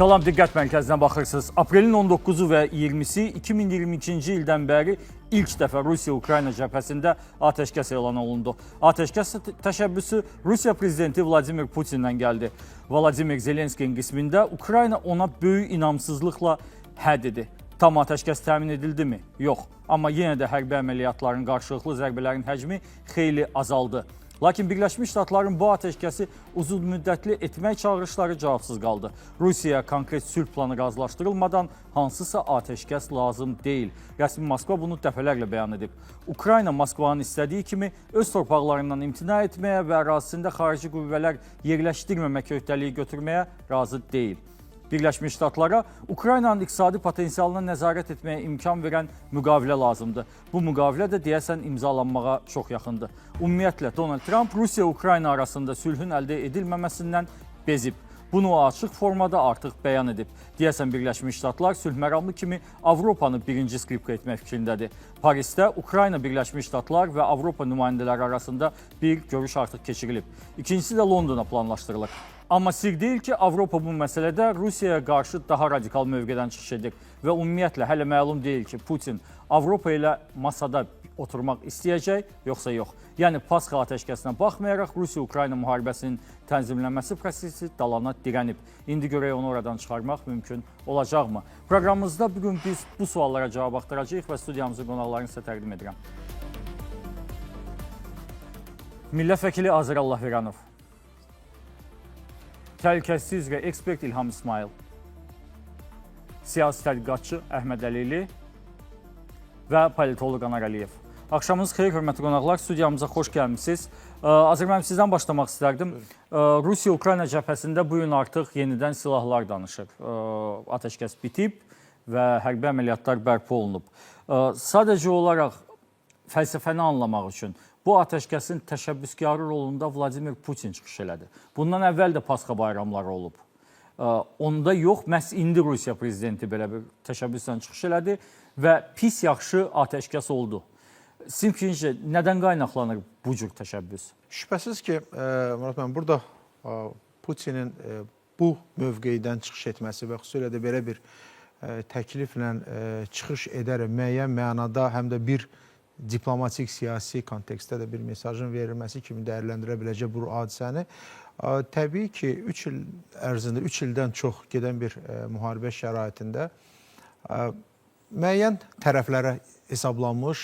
Salam, diqqət mərkəzinə baxırsınız. Aprelin 19-u və 20-si 2022-ci ildən bəri ilk dəfə Rusiya-Ukrayna cəbhəsində atəşkəs elan olundu. Atəşkəs təşəbbüsü Rusiya prezidenti Vladimir Putin'dən gəldi. Vladimir Zelenskinin qismində Ukrayna ona böyük inamsızlıqla hə dedi. Tam atəşkəs təmin edildi mi? Yox. Amma yenə də hərbi əməliyyatların, qarşılıqlı zərbələrin həcmi xeyli azaldı. Lakin Birləşmiş Ştatların bu atəşkəsi uzun müddətli etmək çağırışları cavabsız qaldı. Rusiyaya konkret sülh planı razılaşdırılmadan hansısa atəşkəs lazım deyil. Rəsmi Moskva bunu dəfələrlə bəyan edib. Ukrayna Moskvanın istədiyi kimi öz torpaqlarından imtina etməyə və ərazisində xarici qüvvələr yerləşdirməmək öhdəliyi götürməyə razı deyil. Birləşmiş Ştatlara Ukraynanın iqtisadi potensialına nəzarət etməyə imkan verən müqavilə lazımdır. Bu müqavilə də deyəsən imzalanmağa çox yaxındır. Ümumiyyətlə, Donald Trump Rusiya-Ukrayna arasında sülhün əldə edilməməsindən bezib. Bunu açıq formada artıq bəyan edib. Deyəsən Birləşmiş Ştatlar sülhməramlı kimi Avropanı birinci skripka etmək fikrindədir. Parisdə Ukrayna, Birləşmiş Ştatlar və Avropa nümayəndələri arasında bir görüş artıq keçirilib. İkincisi də Londona planlaşdırılır. Amma sir deyil ki, Avropa bu məsələdə Rusiyaya qarşı daha radikal mövqedən çıxış edir və ümumiyyətlə hələ məlum deyil ki, Putin Avropa ilə masada oturmaq istəyəcək, yoxsa yox. Yəni, Pasxa atəşkəsinə baxmayaraq Rusiya-Ukrayna müharibəsinin tənzimlənməsi prosesi dalana dirənib. İndi görək onu oradan çıxarmaq mümkün olacaqmı? Proqramımızda bugün biz bu suallara cavab axtaracağıq və studiyamızın qonaqlarını sizə təqdim edirəm. Millət vəkili Azər Allahveranov, təhlükəsizlik üzrə ekspert İlham İsmail, siyasi tədqiqatçı Əhməd Əlili və politoloq Anar Əliyev. Axşamınız xeyir, hörmətli qonaqlar, studiyamıza xoş gəlmişsiniz. Azər müəllim, sizdən başlamaq istərdim. Rusiya-Ukrayna cəbhəsində bu gün artıq yenidən silahlar danışır. Atəşkəs bitib və hərbi əməliyyatlar bərpa olunub. Sadəcə olaraq fəlsəfəni anlamaq üçün bu atəşkəsin təşəbbüskarı rolunda Vladimir Putin çıxış elədi. Bundan əvvəl də Pasxa bayramları olub. Onda yox, məhz indi Rusiya prezidenti belə bir təşəbbüsdən çıxış elədi və pis yaxşı atəşkəs oldu. Sizin fikrincə, nədən qaynaqlanır bu cür təşəbbüs? Şübhəsiz ki, Murat müəllim, burada Putinin bu mövqeydən çıxış etməsi və xüsusilə də belə bir təkliflə çıxış edərək müəyyən mənada həm də bir diplomatik, siyasi kontekstdə də bir mesajın verilməsi kimi dəyərləndirə biləcək bu hadisəni. Təbii ki, 3 il ərzində, 3 ildən çox gedən bir müharibə şəraitində müəyyən tərəflərə hesablanmış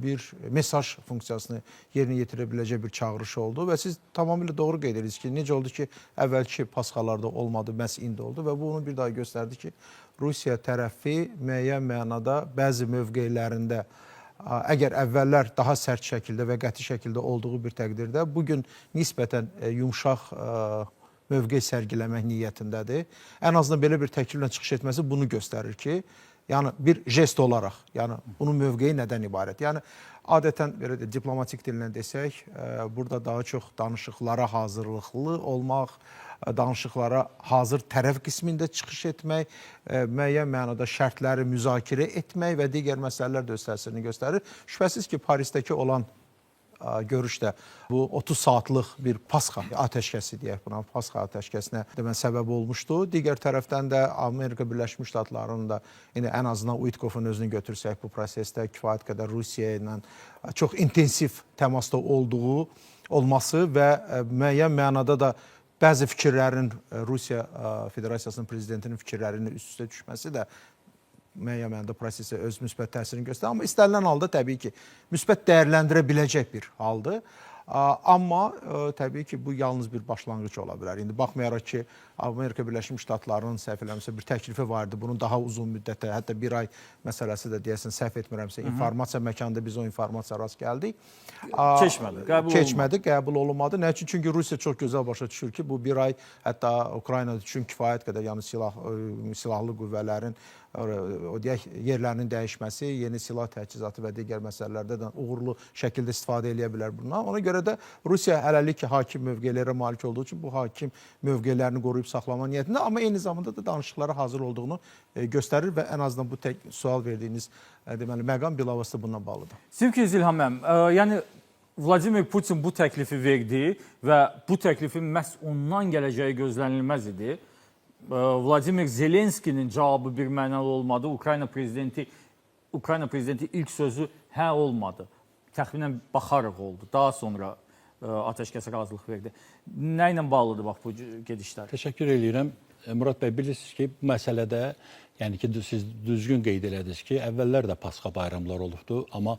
bir mesaj funksiyasını yerinə yetirə biləcək bir çağırış oldu və siz tamamilə doğru qeyd edirsiniz ki, necə oldu ki, əvvəlki Pasxalarda olmadı, məhz indi oldu və bu onu bir daha göstərdi ki, Rusiya tərəfi müəyyən mənada bəzi mövqelərində əgər əvvəllər daha sərt şəkildə və qəti şəkildə olduğu bir təqdirdə bugün nisbətən yumşaq mövqe sərgiləmək niyyətindədir. Ən azından belə bir təkliflə çıxış etməsi bunu göstərir ki, yəni bir jest olaraq, yəni bunun mövqeyi nədən ibarət? Yəni adətən belə də diplomatik dillə desək, burada daha çox danışıqlara hazırlıqlı olmaq, danışıqlara hazır tərəf qismində çıxış etmək, müəyyən mənada şərtləri müzakirə etmək və digər məsələlər də öz təsirini göstərir. Şübhəsiz ki, Parisdəki olan görüşdə bu 30 saatlıq bir Pasxa atəşkəsi deyək buna, Pasxa atəşkəsinə demək səbəb olmuşdu. Digər tərəfdən də Amerika Birləşmiş Ştatlarının da ən azından Uitkovun özünü götürsək bu prosesdə kifayət qədər Rusiya ilə çox intensiv təmasda olması və müəyyən mənada da bəzi fikirlərin Rusiya Federasiyasının prezidentinin fikirlərinin üst-üstə düşməsi də müəyyən mənada prosesə öz müsbət təsirini göstərir. Amma istənilən halda təbii ki, müsbət dəyərləndirə biləcək bir haldır. Amma təbii ki, bu yalnız bir başlanğıc ola bilər. İndi baxmayaraq ki, Amerika Birləşmiş Ştatlarının səhv eləmirəmsə bir təklifi vardı. Bunun daha uzun müddətə, hətta bir ay məsələsi də deyəsən səhv etmirəmsə, informasiya məkanında biz o informasiya rast gəldik. Keçmədi, qəbul olunmadı. Nə üçün? Çünki Rusiya çox gözəl başa düşür ki, bu bir ay hətta Ukrayna üçün kifayət qədər, yəni silahlı qüvvələrin o deyək, yerlərinin dəyişməsi, yeni silah təchizatı və digər məsələlərdə də uğurlu şəkildə istifadə edə bilər bundan. Ona görə də Rusiya hələlik ki, hakim mövqelərə malik olduğu üçün bu hakim mövqelerini qoruyub saxlama niyyətində, amma eyni zamanda da danışıqlara hazır olduğunu göstərir və ən azından bu sual verdiyiniz deməli, məqam bilavasitə bundan bağlıdır. Sizin ki, İlham müəllim, yəni Vladimir Putin bu təklifi verdi və bu təklifin məhz ondan gələcəyi gözlənilməz idi. Vladimir Zelenskinin cavabı bir mənalı olmadı. Ukrayna prezidenti ilk sözü hə olmadı. Təxminən baxarıq oldu. Daha sonra atəşkəsə razılıq verdi. Nə ilə bağlıdır bax bu gedişlər? Təşəkkür edirəm. Murad bəy, bilirsiniz ki, bu məsələdə, yəni ki, siz düzgün qeyd elədiniz ki, əvvəllər də Pasxa bayramları olubdu, amma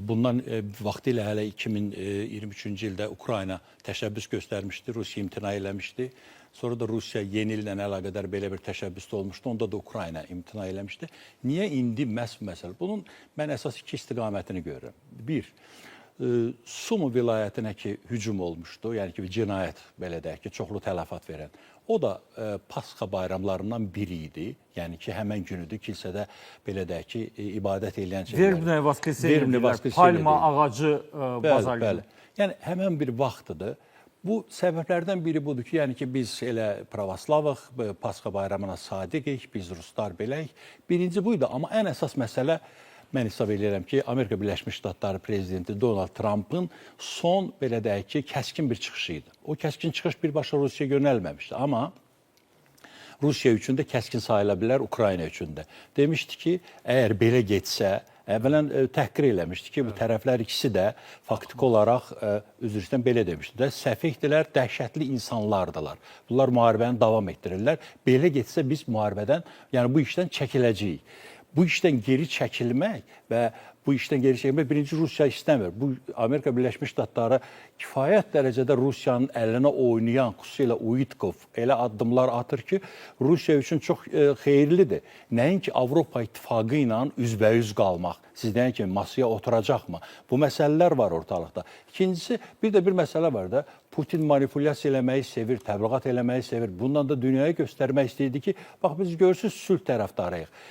bundan vaxtilə hələ 2023-cü ildə Ukrayna təşəbbüs göstərmişdi, Rusiya imtina eləmişdi. Sonra da Rusiya yeni illə əlaqədar belə bir təşəbbüsdə olmuşdu, onda da Ukrayna imtina eləmişdi. Niyə indi məhz məsələ? Bunun mən əsas iki istiqamətini görürəm. Bir, Sumu vilayətinə ki, hücum olmuşdu, yəni ki, cinayət belə deyək ki, çoxlu tələfat verən. O da Pasxa bayramlarından biri idi. Yəni ki, həmən günüdür kilsədə belə deyək ki, ibadət edən şeylər. Verbnaya Vaskresiyyə, palma ağacı bazar günü. Yəni, həmən bir vaxtıdır. Bu səbəblərdən biri budur ki, yəni ki, biz elə pravoslavıq, Pasxa bayramına sadiqik, biz ruslar beləyik. Birinci buydu, amma ən əsas məsələ, mən hesab edirəm ki, Amerika Birləşmiş Ştatları prezidenti Donald Trump'ın son, belə deyək ki, kəskin bir çıxışı idi. O kəskin çıxış birbaşa Rusiyaya yönəlməmişdi, amma Rusiya üçün də kəskin sayıla bilər, Ukrayna üçün də. Demişdi ki, əgər belə getsə, əvvələn təhqir eləmişdi ki, bu tərəflər ikisi də faktiki olaraq, üzr istəyirəm, belə demişdi də, səfihdirlər, dəhşətli insanlardılar. Bunlar müharibəni davam etdirirlər. Belə getsə biz müharibədən, yəni bu işdən çəkiləcəyik. Bu işdən geri çəkilmək və bu işdən geri çəkilmək birinci Rusiya istəmir. Bu Amerika Birləşmiş Ştatları kifayət dərəcədə Rusiyanın əlinə oynayan, xüsusilə Uitkov elə addımlar atır ki, Rusiya üçün çox xeyirlidir. Nəinki Avropa İttifaqı ilə üzbəyüz qalmaq, siz deyən kimi masaya oturacaqmı? Bu məsələlər var ortalıqda. İkincisi, bir də bir məsələ var da, Putin manipulyasiya eləməyi sevir, təbliğat eləməyi sevir. Bundan da dünyaya göstərmək istəyirdi ki, bax biz görürsünüz, sülh tərəfdarıyıq.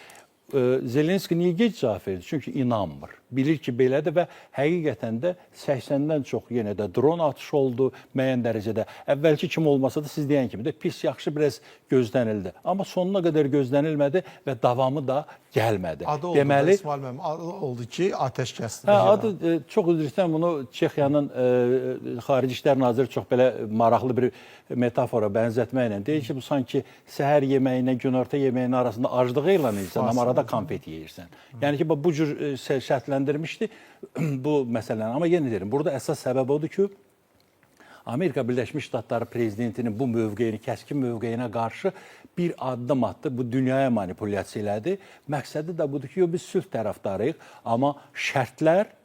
Zelenski niyə gec cavab verdi? Çünki inanmır. Bilir ki, belədir və həqiqətən də 80-dən çox yenə də dron atışı oldu müəyyən dərəcədə. Əvvəlki kimi olmasa da siz deyən kimi də pis yaxşı biraz gözlənildi. Amma sonuna qədər gözlənilmədi və davamı da gəlmədi. Adı oldu deməli, İsmail müəllim, adı oldu ki, atəşkəsdir. Adı çox üzr istəyirəm, bunu Çexiyanın Xarici İşlər Naziri çox belə maraqlı bir metafora bənzətməklə deyir ki, bu sanki səhər yeməyinə, günorta yeməyinin arasında aclığı elan edirsən, amma arada konfet yeyirsən. Yəni ki, bu cür şərtləndirmişdi bu məsələni. Amma yenə deyirəm, burada əsas səbəb odur ki, Amerika Birləşmiş Ştatları prezidentinin bu mövqeyini, kəskin mövqeyinə qarşı bir addım attı. Bu dünyaya manipulyasiya elədi. Məqsədi də budur ki, biz sülh tərəfdarıyıq, amma şərtlər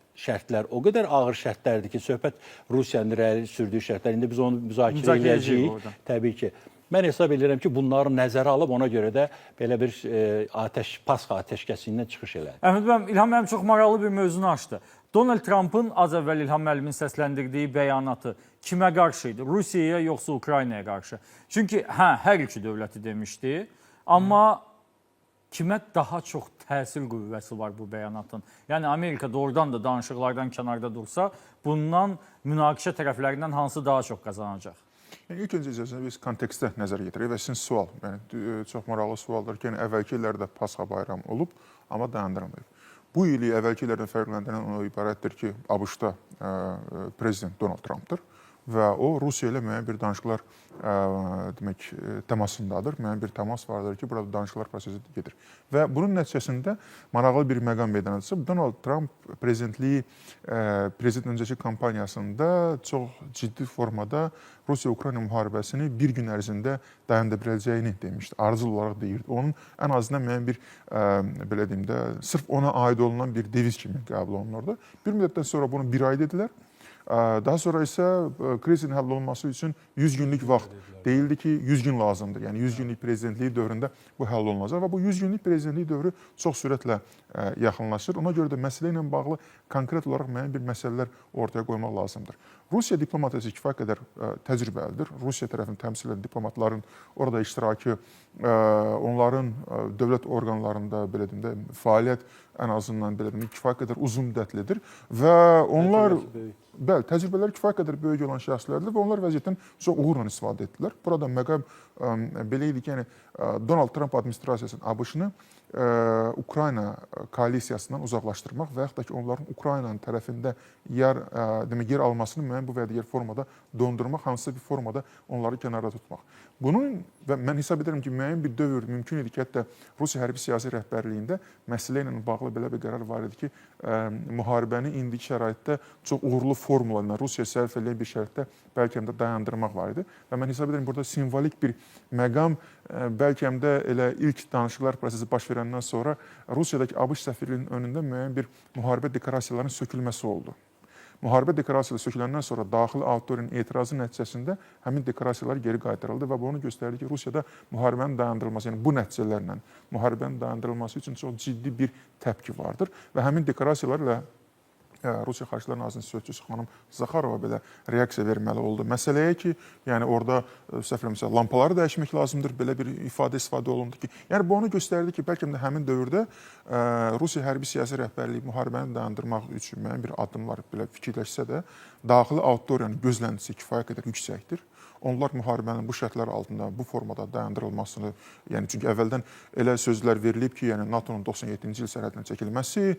o qədər ağır şərtlərdir ki, söhbət Rusiyanın irəli sürdüyü şərtlər. İndi biz onu müzakirə edəcəyik, təbii ki. Mən hesab edirəm ki, bunları nəzərə alıb ona görə də belə bir Pasxa atəşkəsindən çıxış elədi. Əhməd müəllim, İlham müəllim çox maraqlı bir mövzunu açdı. Donald Trump'ın az əvvəl İlham müəllimin səsləndirdiyi bəyanatı kimə qarşı idi? Rusiyaya yoxsa Ukraynaya qarşı? Çünki hər iki dövləti demişdi, amma kimə daha çox təsir qüvvəsi var bu bəyanatın? Yəni Amerika doğrudan da danışıqlardan kənarda dursa, bundan münaqişə tərəflərindən hansı daha çox qazanacaq? Yəni, ilk öncə icazənizlə biz kontekstdə nəzər yetirək və sizin sual, yəni çox maraqlı sualdır ki, yəni əvvəlki illərdə Pasxa bayramı olub, amma dayandırılmayıb. Bu ili əvvəlki illərdən fərqləndirən o ibarətdir ki, ABŞ-da prezident Donald Trump'dır və o Rusiya ilə müəyyən bir danışıqlar təmasındadır. Müəyyən bir təmas vardır ki, burada danışıqlar prosesi gedir. Və bunun nəticəsində maraqlı bir məqam meydana çıxıb. Donald Trump prezidentliyi prezident öncəki kampaniyasında çox ciddi formada Rusiya-Ukrayna müharibəsini bir gün ərzində dayandıra biləcəyini demişdi. Ardıcıl olaraq deyirdi. Onun ən azından müəyyən bir belə deyim də, sırf ona aid olunan bir deviz kimi qəbul olunurdu. Bir müddətdən sonra bunu bir ay dedilər. Daha sonra isə krizin həll olunması üçün 100 günlük vaxt deyildi ki, 100 gün lazımdır. Yəni 100 günlük prezidentliyi dövründə bu həll olunacaq və bu 100 günlük prezidentliyi dövrü çox sürətlə yaxınlaşır. Ona görə də məsələ ilə bağlı konkret olaraq müəyyən bir məsələlər ortaya qoymaq lazımdır. Rusiya diplomatiyası kifayət qədər təcrübəlidir. Rusiya tərəfini təmsil edən diplomatların orada iştirakı, onların dövlət orqanlarında belə deyim də fəaliyyət ən azından belə deyim kifayət qədər uzun müddətlidir və onlar bəli, təcrübələri kifayət qədər böyük olan şəxslərdir və onlar vəziyyətdən çox uğurla istifadə etdilər. Burada məqam belə idi ki, yəni Donald Trump administrasiyasının ABŞ-nı Ukrayna koalisiyasından uzaqlaşdırmaq və yaxud da ki, onların Ukraynanın tərəfində yer almasını müəyyən bu və digər formada dondurmaq, hansısa bir formada onları kənarda tutmaq. Bunun Və mən hesab edirəm ki, müəyyən bir dövr mümkün idi ki, hətta Rusiya hərbi siyasi rəhbərliyində məsələ ilə bağlı belə bir qərar var idi ki, müharibəni indiki şəraitdə çox uğurlu formula ilə Rusiya sərf edən bir şərtdə bəlkə də dayandırmaq var idi. Və mən hesab edirəm burada simvolik bir məqam bəlkə də elə ilk danışıqlar prosesi baş verəndən sonra Rusiyadakı ABŞ səfirliyinin önündə müəyyən bir müharibə dekorasiyalarının sökülməsi oldu. Müharibə dekorasiyaları söküləndən sonra daxili auditoriyanın etirazı nəticəsində həmin dekorasiyalar geri qaytarıldı və bu onu göstərdi ki, Rusiyada müharibənin dayandırılması, yəni bu nəticələrlə müharibənin dayandırılması üçün çox ciddi bir təpki vardır və həmin dekorasiyalarla Rusiya Xarici Nazirinin sözçüsü xanım Zaxarova belə reaksiya verməli oldu. Məsələyə ki, yəni orada səhv eləmirəmsə lampaları dəyişmək lazımdır, belə bir istifadə olundu ki, yəni bu onu göstərdi ki, bəlkə də həmin dövrdə Rusiya hərbi siyasi rəhbərliyi müharibəni dayandırmaq üçün müəyyən bir addımlar belə fikirləşsə də, daxili auditoriyanın gözləntisi kifayət qədər yüksəkdir. Onlar müharibənin bu şərtlər altında, bu formada dayandırılmasını, yəni çünki əvvəldən elə sözlər verilib ki, yəni NATO-nun 97-ci il sərhəddən çəkilməsi,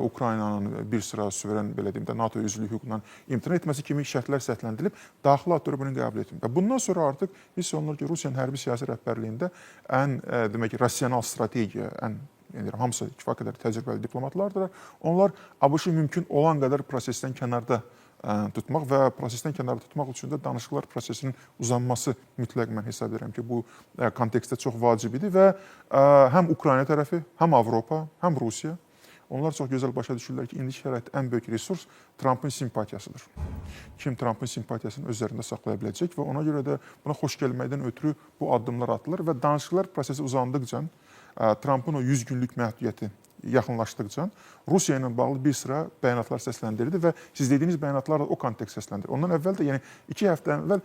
Ukraynanın bir sıra suveren belə deyim də NATO üzvlük hüququndan imtina etməsi kimi şərtlər səsləndirilib, daxili auditoriya bunu qəbul etmir. Və bundan sonra artıq hiss olunur ki, Rusiyanın hərbi siyasi rəhbərliyində ən demək ki, rasional strategiya, ən yəni hamısı kifayət qədər təcrübəli diplomatlardır. Onlar ABŞ-ı mümkün olan qədər prosesdən kənarda tutmaq və prosesdən kənarda tutmaq üçün də danışıqlar prosesinin uzanması mütləq mən hesab edirəm ki, bu kontekstdə çox vacib idi və həm Ukrayna tərəfi, həm Avropa, həm Rusiya onlar çox gözəl başa düşürlər ki, indiki şəraitdə ən böyük resurs Trumpın simpatiyasıdır. Kim Trumpın simpatiyasını özlərində saxlaya biləcək və ona görə də buna xoş gəlməkdən ötürü bu addımlar atılır və danışıqlar prosesi uzandıqca Trumpın o 100 günlük məhdudiyyəti yaxınlaşdıqca Rusiya ilə bağlı bir sıra bəyanatlar səsləndirildi və siz dediyiniz bəyanatlar da o kontekst səsləndirildi. Ondan əvvəl də, yəni 2 həftə əvvəl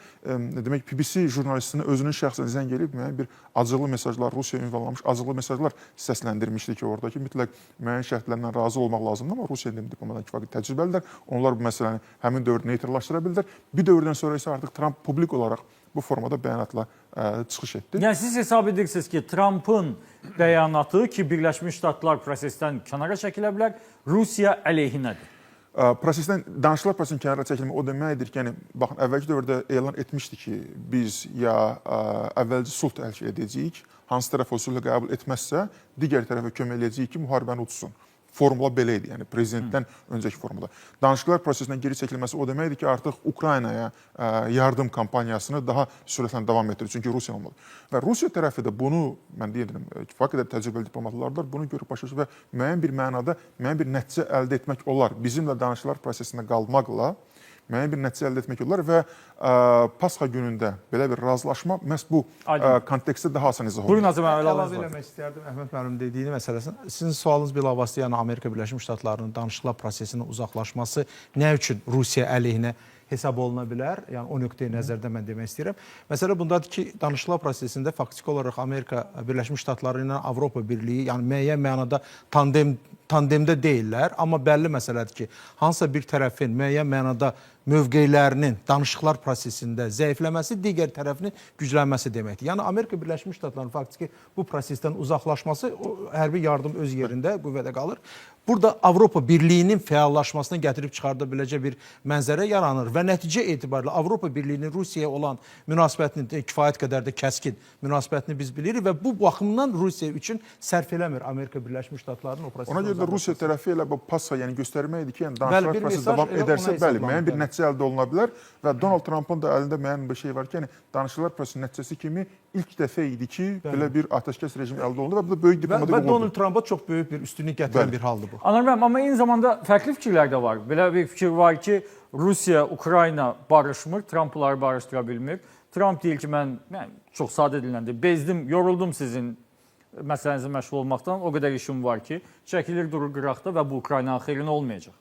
demək BBC jurnalistinə özünün şəxsən zəng edib müəyyən bir acıqlı mesajlar, Rusiyaya ünvanlanmış acıqlı mesajlar səsləndirmişdi ki, oradakı mütləq müəyyən şərtlərlə razı olmaq lazımdır, amma Rusiya diplomatlar kifayət təcrübəlidir. Onlar bu məsələni həmin dövrdə neytrallaşdıra bildilər. Bir dövrdən sonra isə artıq Trump publik olaraq bu formada bəyanatla çıxış etdi. Yəni siz hesab edirsiniz ki, Trumpın bəyanatı ki, Birləşmiş Ştatlar prosesdən kənara çəkilə bilər, Rusiya əleyhinədir. Prosesdən, danışıqlar prosesinin kənara çəkilmə o deməkdir ki, yəni, baxın, əvvəlki dövrdə elan etmişdi ki, biz ya əvvəlci sülh əldə edəcəyik, hansı tərəf o sülhü qəbul etməzsə, digər tərəfə kömək edəcəyik ki, müharibəni udsun. Formula belə idi, yəni prezidentdən öncəki formula. Danışıqlar prosesindən geri çəkilməsi o deməkdir ki, artıq Ukraynaya yardım kampaniyasını daha sürətlə davam etdirir. Çünki Rusiya olmalı. Və Rusiya tərəfi də bunu, mən deyirəm, kifayət qədər təcrübəli diplomatlardır, bunu görüb başa düşür və müəyyən bir mənada müəyyən bir nəticə əldə etmək olar. Bizimlə danışıqlar prosesində qalmaqla müəyyən bir nəticə əldə etmək olar və Pasxa günündə belə bir razılaşma məhz bu kontekstdə daha asan izah olunur. Buyurun Azəm əvvəl Əlavə eləmək istərdim Əhməd müəllim dediyini məsələsini. Sizin sualınız bilavasitə, yəni Amerika Birləşmiş Ştatlarının danışıqlar prosesinin uzaqlaşması nə üçün Rusiya əleyhinə hesab oluna bilər? Yəni o nöqteyi nəzərdə mən demək istəyirəm. Məsələ bundadır ki, danışıqlar prosesində faktiki olaraq Amerika Birləşmiş Ştatları ilə Avropa Birliyi, yəni müəyyən mənada tandemdə deyirlər, amma bəlli məsələdir ki, hansısa bir tərəfin müəyyən mənada mövqelərinin danışıqlar prosesində zəifləməsi digər tərəfinin güclənməsi deməkdir. Yəni Amerika Birləşmiş Ştatlarının faktiki bu prosesdən uzaqlaşması, o hərbi yardım öz yerində qüvvədə qalır. Burada Avropa Birliyinin fəallaşmasına gətirib çıxarda biləcək bir mənzərə yaranır və nəticə etibarilə Avropa Birliyinin Rusiyaya olan münasibətini kifayət qədər də kəskin münasibətini biz bilirik və bu baxımdan Rusiya üçün sərf eləmir Amerika Birləşmiş Ştatlarının o prosesdə. Ona görə də Rusiya tərəfi ilə bu Pasxa, yəni göstərməkdir ki, yəni danışıqlar prosesi davam edərsə, bəli, müəyyən bir nəticə əldə oluna bilər və Donald Trumpın da əlində müəyyən bir şey var ki, yəni danışıqlar prosesinin nəticəsi kimi ilk dəfə idi ki, belə bir atəşkəs rejimi əldə olundu və bu da böyük diplomatik uğurdur. Və Donald Trumpa çox böyük bir üstünlük gətirən bir haldır bu. Anar müəllim, amma eyni zamanda fərqli fikirlər də var. Belə bir fikir var ki, Rusiya, Ukrayna barışmır, Trumpları barışdıra bilmir. Trump deyir ki, mən çox sadə dilləndi, bezdim, yoruldum sizin məsələnizə məşğul olmaqdan, o qədər işim var ki, çəkilir durur qıraqda və bu Ukraynanın xeyrinə olmayacaq.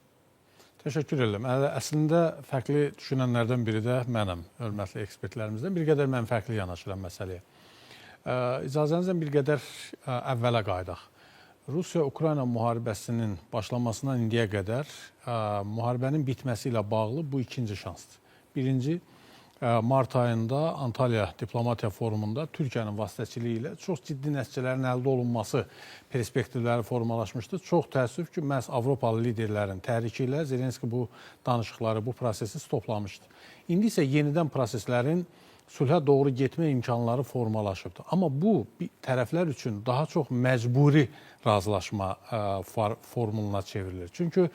Təşəkkür edirəm. Əslində fərqli düşünənlərdən biri də mənəm, hörmətli ekspertlərimizdən. Bir qədər mən fərqli yanaşıram məsələyə. İcazənizlə bir qədər əvvələ qayıdaq. Rusiya-Ukrayna müharibəsinin başlamasından indiyə qədər müharibənin bitməsi ilə bağlı bu ikinci şansdır. Birinci, mart ayında Antalya Diplomatiya Forumunda Türkiyənin vasitəçiliyi ilə çox ciddi nəticələrin əldə olunması perspektivləri formalaşmışdı. Çox təəssüf ki, məhz Avropalı liderlərin təhriki ilə Zelenski bu danışıqları, bu prosesi stoplamışdı. İndi isə yenidən proseslərin sülhə doğru getmə imkanları formalaşıbdır. Amma bu tərəflər üçün daha çox məcburi razılaşma formuluna çevrilir. Çünki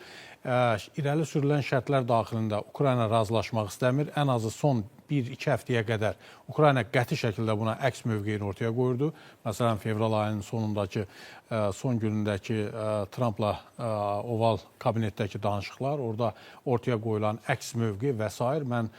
irəli sürülən şərtlər daxilində Ukrayna razılaşmaq istəmir. Ən azı son 1-2 həftəyə qədər Ukrayna qəti şəkildə buna əks mövqeyini ortaya qoyurdu. Məsələn, fevral ayının sonundakı, son günündəki Trumpla oval kabinetdəki danışıqlar, orada ortaya qoyulan əks mövqe və s. Mən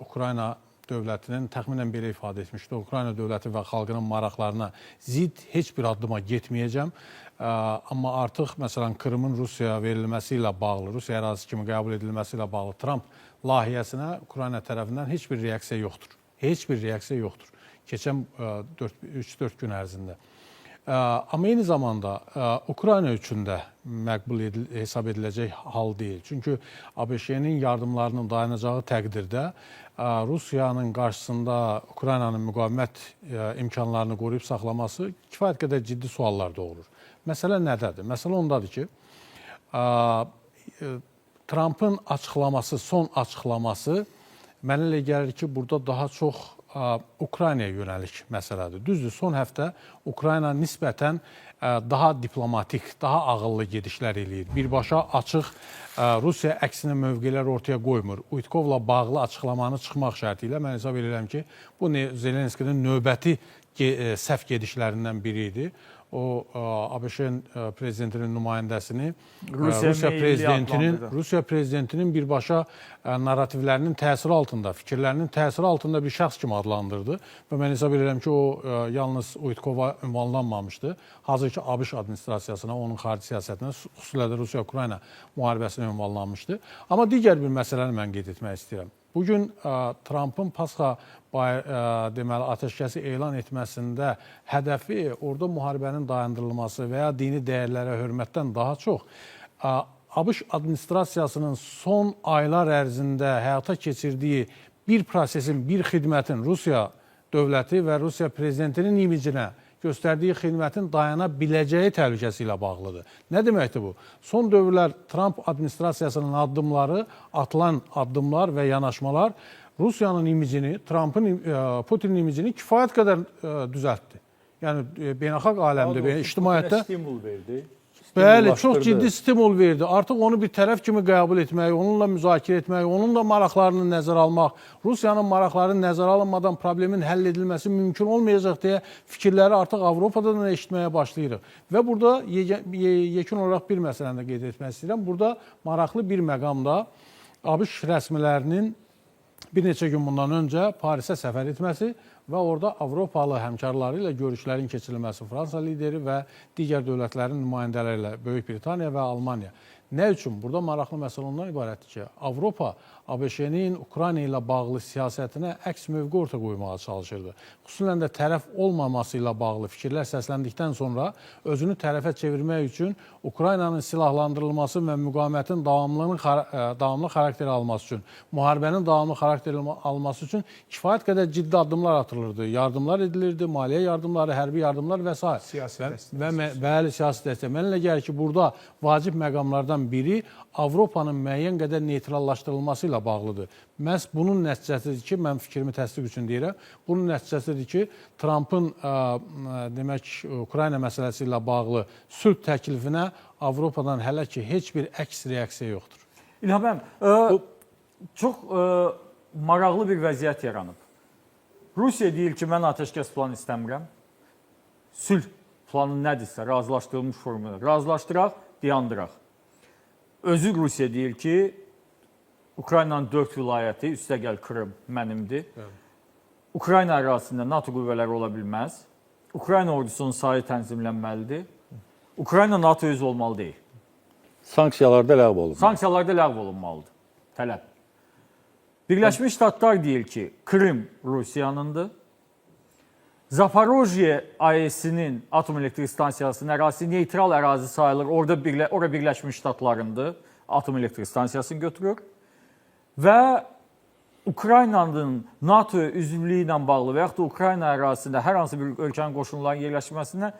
Ukrayna dövlətinin təxminən belə ifadə etmişdi. Ukrayna dövləti və xalqının maraqlarına zidd heç bir addıma getməyəcəm. Amma artıq, məsələn, Krımın Rusiyaya verilməsi ilə bağlı, Rusiya ərazisi kimi qəbul edilməsi ilə bağlı Tramp layihəsinə Ukrayna tərəfindən heç bir reaksiya yoxdur. Heç bir reaksiya yoxdur. Keçən 3-4 gün ərzində. Amma eyni zamanda Ukrayna üçün də məqbul hesab ediləcək hal deyil. Çünki ABŞ-nin yardımlarının dayanacağı təqdirdə Rusiyanın qarşısında Ukraynanın müqavimət imkanlarını qoruyub saxlaması kifayət qədər ciddi suallar doğurur. Məsələ nədədir? Məsələ ondadır ki, Trumpın açıqlaması, son açıqlaması mənə elə gəlir ki, burada daha çox Ukraynaya yönəlik məsələdir. Düzdür, son həftə Ukrayna nisbətən daha diplomatik, daha ağıllı gedişlər eləyir. Birbaşa açıq Rusiya əksinə mövqelər ortaya qoymur. Uitkovla bağlı açıqlamanı çıxmaq şərti ilə mən hesab edirəm ki, bu Zelenskinin növbəti səhv gedişlərindən biri idi. O ABŞ prezidentinin nümayəndəsini Rusiya prezidentinin birbaşa narrativlərinin təsiri altında, fikirlərinin təsiri altında bir şəxs kimi adlandırdı və mən hesab edirəm ki, o yalnız Uitkova ünvanlanmamışdı. Hazır ki, ABŞ administrasiyasına, onun xarici siyasətinə, xüsusilə də Rusiya-Ukrayna müharibəsinə ünvanlanmışdı. Amma digər bir məsələni mən qeyd etmək istəyirəm. Bugün Trumpın Pasxa deməli atəşkəsi elan etməsində hədəfi orada müharibənin dayandırılması və ya dini dəyərlərə hörmətdən daha çox ABŞ administrasiyasının son aylar ərzində həyata keçirdiyi bir prosesin, bir xidmətin Rusiya dövləti və Rusiya prezidentinin imicinə göstərdiyi xidmətin dayana biləcəyi təhlükəsi ilə bağlıdır. Nə deməkdir bu? Son dövrlər Trump administrasiyasının addımları, atılan addımlar və yanaşmalar Rusiyanın imicini, Putinin imicini kifayət qədər düzəltdi. Yəni, beynəlxalq aləmdə, ictimaiyyətdə stimul verdi. Bəli, çox ciddi stimul verdi. Artıq onu bir tərəf kimi qəbul etmək, onunla müzakirə etmək, onunla maraqlarını nəzərə almaq, Rusiyanın maraqlarını nəzərə alınmadan problemin həll edilməsi mümkün olmayacaq deyə fikirləri artıq Avropadan da eşitməyə başlayırıq. Və burada yekun olaraq bir məsələni də qeyd etmək istəyirəm. Burada maraqlı bir məqamda ABŞ rəsmilərinin bir neçə gün bundan öncə Parisə səfər etməsi və orada Avropalı həmkarları ilə görüşlərin keçirilməsi, Fransa lideri və digər dövlətlərin nümayəndələri ilə Böyük Britaniya və Almaniya. Nə üçün? Burada maraqlı məsələ ondan ibarətdir ki, Avropa ABŞ-nin Ukrayna ilə bağlı siyasətinə əks mövqe ortaya qoymağa çalışırdı. Xüsusən də tərəf olmaması ilə bağlı fikirlər səsləndikdən sonra özünü tərəfə çevirmək üçün Ukraynanın silahlandırılması və müqavimətin davamlı xarakter alması üçün, müharibənin davamlı xarakter alması üçün kifayət qədər ciddi addımlar atılırdı. Yardımlar edilirdi, maliyyə yardımları, hərbi yardımlar və s. Siyasi dəstək. Bəli, siyasi dəstək. Mənə elə gəlir ki, burada vacib məqamlardan biri Avropanın müəyyən qədər neytrallaşdırılması ilə bağlıdır. Məhz bunun nəticəsidir ki, mən fikrimi təsdiq üçün deyirəm, bunun nəticəsidir ki, Trumpın demək, Ukrayna məsələsi ilə bağlı sülh təklifinə Avropadan hələ ki, heç bir əks reaksiya yoxdur. İlham bəyəm, çox maraqlı bir vəziyyət yaranıb. Rusiya deyir ki, mən atəşkəs planı istəmirəm. Sülh planı nədirsə, razılaşdırılmış formada razılaşdıraq, dayandıraq. Özü Rusiya deyir ki, Ukraynanın 4 vilayəti, üstəgəl Krım mənimdir. Ukrayna ərazisində NATO qüvvələri ola bilməz. Ukrayna ordusunun sayı tənzimlənməlidir. Ukrayna NATO üzv olmalı deyil. Sanksiyalarda ləğv olunmalı. Sanksiyalarda ləğv olunmalıdır. Tələb. Birləşmiş Ştatlar deyir ki, Krım Rusiyanındır. Zaporojye AES-nin atom elektrik stansiyasının ərazisi neytral ərazi sayılır. Orada Birləşmiş Ştatlarındır. Atom elektrik stansiyasını götürür. Və Ukraynanın NATO üzvlüyü ilə bağlı və yaxud da Ukrayna ərazisində hər hansı bir ölkənin qoşunların yerləşməsindən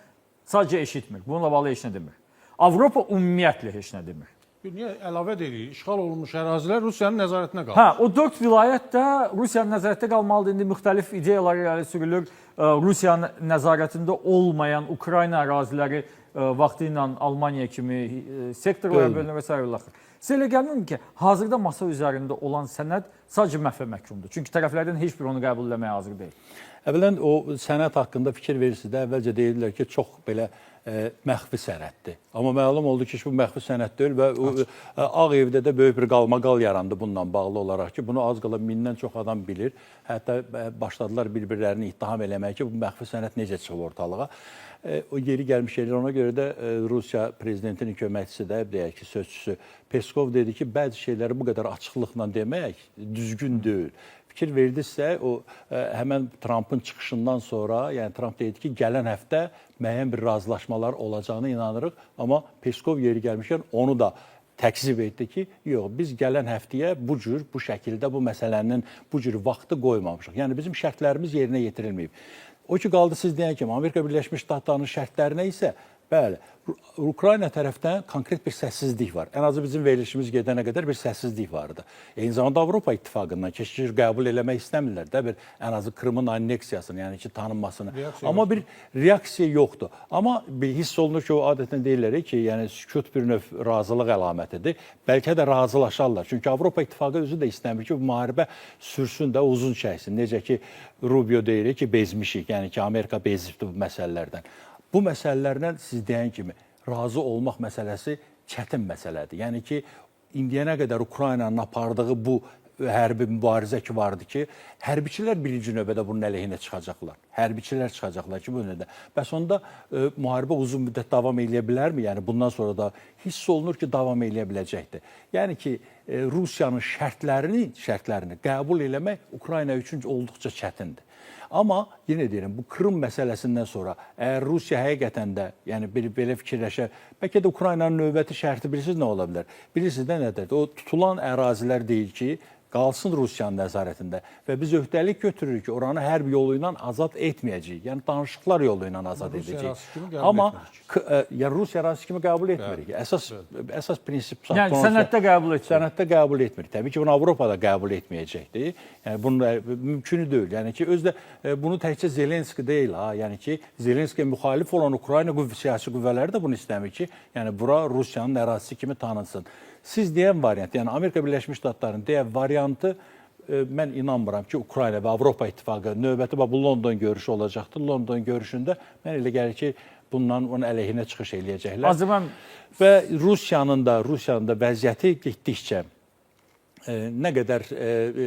sadəcə eşitmir. Bununla bağlı heç nə demir. Avropa ümumiyyətlə heç nə demir. Niyə əlavə edirik? İşğal olunmuş ərazilər Rusiyanın nəzarətinə qalır. Hə, o 4 vilayət də Rusiyanın nəzarətdə qalmalıdır. İndi müxtəlif ideyalar irəli sürülür. Rusiyanın nəzarətində olmayan Ukrayna əraziləri vaxtı ilə Almaniya kimi sektorlara bölünür və s. Sizə elə gəlmir ki, hazırda masa üzərində olan sənəd sadəcə məhvə məhkumdur. Çünki tərəflərdən heç biri onu qəbul etməyə hazır deyil. Əvvələn o sənəd haqqında fikir verirsiniz də, əvvəlcə deyirlər ki, çox belə məxfi sənəddir. Amma məlum oldu ki, bu məxfi sənəd deyil və Ağ Evdə də böyük bir qalmaqal yarandı bununla bağlı olaraq ki, bunu az qala 1000-dən çox adam bilir. Hətta başladılar bir-birlərini ittiham eləməyə ki, bu məxfi sənəd necə çıxıb ortalığa. O yeri gəlmiş yerlər, ona görə də Rusiya prezidentinin köməkçisi də, deyək ki, sözçüsü Peskov dedi ki, bəzi şeyləri bu qədər açıqlıqla demək düzgün deyil. Fikir verdinizsə, o həmən Trumpın çıxışından sonra, yəni Trump dedi ki, gələn həftə müəyyən bir razılaşmalar olacağına inanırıq, amma Peskov yeri gəlmişkən onu da təkzib etdi ki, yox, biz gələn həftəyə bu cür, bu şəkildə bu məsələnin bu cür vaxtı qoymamışıq. Yəni bizim şərtlərimiz yerinə yetirilməyib. O ki, qaldı siz deyən kimi, Amerika Birləşmiş Ştatlarının şərtlərinə isə, bəli, Ukrayna tərəfdən konkret bir səssizlik var. Ən azı bizim verilişimiz gedənə qədər bir səssizlik vardı. Eyni zamanda Avropa İttifaqından keşkir qəbul eləmək istəmirlər də bir ən azı Krımın anneksiyasını, yəni ki, tanınmasını. Amma bir reaksiya yoxdur. Amma bir hiss olunur ki, o adətən deyirlər ki, yəni sükut bir növ razılıq əlamətidir. Bəlkə də razılaşarlar. Çünki Avropa İttifaqı özü də istəmir ki, bu müharibə sürsün də uzun çəksin. Necə ki, Rubio deyir ki, bezmişik, yəni ki, Amerika bezibdir bu məsələlərdən. Bu məsələlərdən siz deyən kimi razı olmaq məsələsi çətin məsələdir. Yəni ki, indiyənə qədər Ukraynanın apardığı bu hərbi mübarizə ki vardı ki, hərbiçilər birinci növbədə bunun əleyhinə çıxacaqlar. Hərbiçilər çıxacaqlar ki, bu növbədə. Bəs onda müharibə uzun müddət davam edə bilərmi? Yəni bundan sonra da hiss olunur ki, davam edə biləcəkdir. Yəni ki, Rusiyanın şərtlərini qəbul eləmək Ukrayna üçün olduqca çətindir. Amma yenə deyirəm, bu Krım məsələsindən sonra əgər Rusiya həqiqətən də, yəni belə fikirləşər, bəlkə də Ukraynanın növbəti şərti bilirsiniz nə ola bilər? Bilirsiniz də nədir? O tutulan ərazilər deyil ki, qalsın Rusiyanın nəzarətində və biz öhdəlik götürürük ki, oranı hərb yolu ilə azad etməyəcəyik. Yəni danışıqlar yolu ilə azad edəcəyik. Amma Rusiya ərazisi kimi qəbul etmirik. Əsas prinsip yəni sənəddə qəbul etmirik. Sənəddə qəbul etmirik. Təbii ki, bunu Avropada qəbul etməyəcəkdir. Yəni bunun mümkünü deyil. Yəni ki, özdə bunu təkcə Zelenski deyil ha. Yəni ki, Zelenskiyə müxalif olan Ukrayna siyasi qüvvələri də bunu istəmir ki, yəni bura Rusiyanın ərazisi kimi tanınsın. Siz deyən variant, yəni Amerika Birləşmiş Ştatlarının deyən variantı mən inanmıram ki, Ukrayna və Avropa İttifaqı növbəti bu London görüşü olacaqdır. London görüşündə mən elə gəlir ki, bundan onun əleyhinə çıxış eləyəcəklər. Azərbaycan və Rusiyanın da vəziyyəti getdikcə nə qədər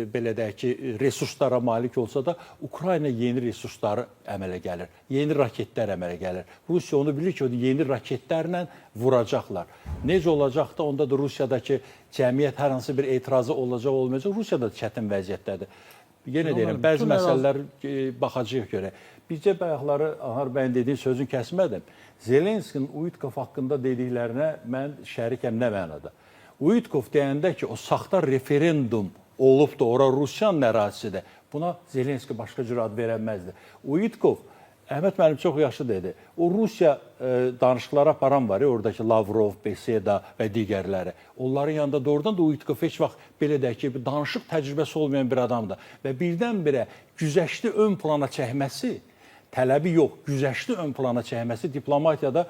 belə deyək ki, resurslara malik olsa da Ukrayna yeni resursları əmələ gəlir. Yeni raketlər əmələ gəlir. Rusiya onu bilir ki, o yeni raketlərlə vuracaqlar. Necə olacaqda onda da Rusiyadakı cəmiyyət hər hansı bir etirazı olacaq, olmayacaq. Rusiya da çətin vəziyyətdədir. Yenə deyirəm, bəzi məsələlər baxacağıq görə. Bircə bayaqları Ahar bəyin dediyi sözün kəsmədim. Zelenskinin Uitkov haqqında dediklərinə mən şərikəm nə mənada? Uitkov deyəndə ki, o saxta referendum olub da ora Rusiyanın ərazisidir. Buna Zelenski başqa cür ad verəməzdi. Uitkov, Əhməd müəllim çox yaxşı dedi. O Rusiya danışıqları aparan var ya, oradakı Lavrov, Beseda və digərləri. Onların yanında doğrudan da Uitkov heç vaxt belə deyək ki, danışıq təcrübəsi olmayan bir adamdır. Və birdən-birə güzəşti ön plana çəkməsi, tələbi yox, güzəşti ön plana çəkməsi diplomatiyada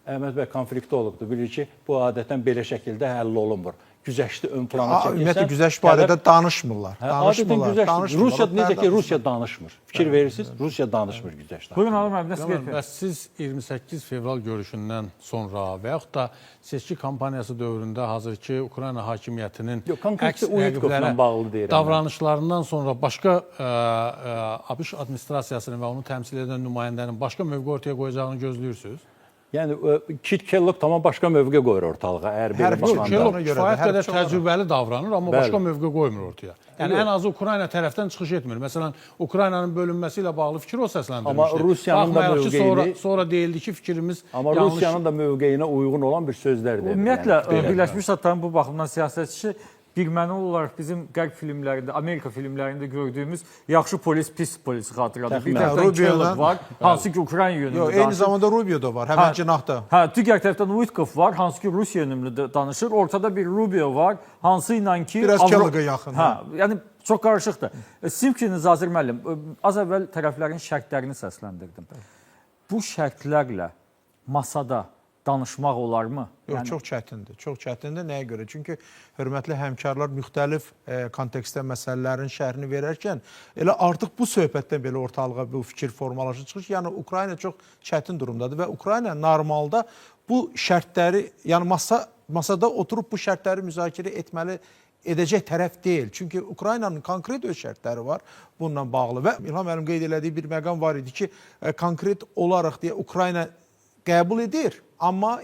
Əhməd bəy konflikti olubdur. Bilir ki, bu adətən belə şəkildə həll olunmur. Güzəşti ön plana çəkirsən. Ümumiyyətlə güzəşt barədə danışmırlar. Adətən güzəşt. Rusiya necə ki, Rusiya danışmır. Fikir verirsiniz, Rusiya danışmır güzəştdən. Buyurun Alim müəllim, nəsə getmir. Bəs siz 28 fevral görüşündən sonra və yaxud da seçki kampaniyası dövründə hazırki Ukrayna hakimiyyətinin konkret Uitkovla bağlı deyirəm. Davranışlarından sonra başqa ABŞ administrasiyasının və onu təmsil edən nümayəndənin başqa mövqe ortaya qoyacağını gözləyirsiniz? Yəni Kit Kellogg tamam başqa mövqe qoyur ortalığa. Kellogg kifayət qədər təcrübəli davranır, amma başqa mövqe qoymur ortaya. Yəni ən azı Ukrayna tərəfdən çıxış etmir. Məsələn, Ukraynanın bölünməsi ilə bağlı fikir o səsləndirmişdi. Amma Rusiyanın da mövqeyini sonra deyildi ki, fikrimiz amma Rusiyanın da mövqeyinə uyğun olan bir sözlər deyir. Ümumiyyətlə Birləşmiş Ştatların bu baxımdan siyasətçisi birmənalı olaraq bizim qərb filmlərində, Amerika filmlərində gördüyümüz yaxşı polis, pis polis xatırladır. Bir tərəfdən Rubio'dan- Kellogg var, hansı ki Ukrayna yönümlü Yox, eyni zamanda Rubio da var, həmən cinahda. Hə, digər tərəfdən Witkoff var, hansı ki Rusiya yönümlü danışır. Ortada bir Rubio var, hansı ilə ki Biraz Kellogg'a yaxın. Hə, yəni çox qarışıqdır. Sizin fikriniz Azər müəllim, az əvvəl tərəflərin şərtlərini səsləndirdim. Bu şərtlərlə masada danışmaq olarmı? Yox, çox çətindir. Çox çətindir. Nəyə görə? Çünki hörmətli həmkarlar müxtəlif kontekstdə məsələlərin şərhini verərkən elə artıq bu söhbətdən belə ortalığa bu fikir formalaşır çıxır. Yəni Ukrayna çox çətin durumdadır və Ukrayna normalda bu şərtləri, yəni masada oturub bu şərtləri müzakirə edəcək tərəf deyil. Çünki Ukraynanın konkret öz şərtləri var bununla bağlı və İlham müəllim qeyd elədiyi bir məqam var idi ki, konkret olaraq deyə Ukrayna qəbul edir, amma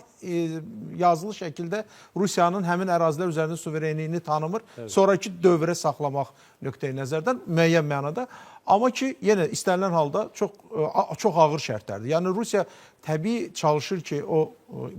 yazılı şəkildə Rusiyanın həmin ərazilər üzərində suverenliyini tanımır. Sonraki dövrə saxlamaq nöqteyi nəzərdən müəyyən mənada. Amma ki, yenə istənilən halda çox ağır şərtlərdir. Yəni Rusiya təbii çalışır ki, o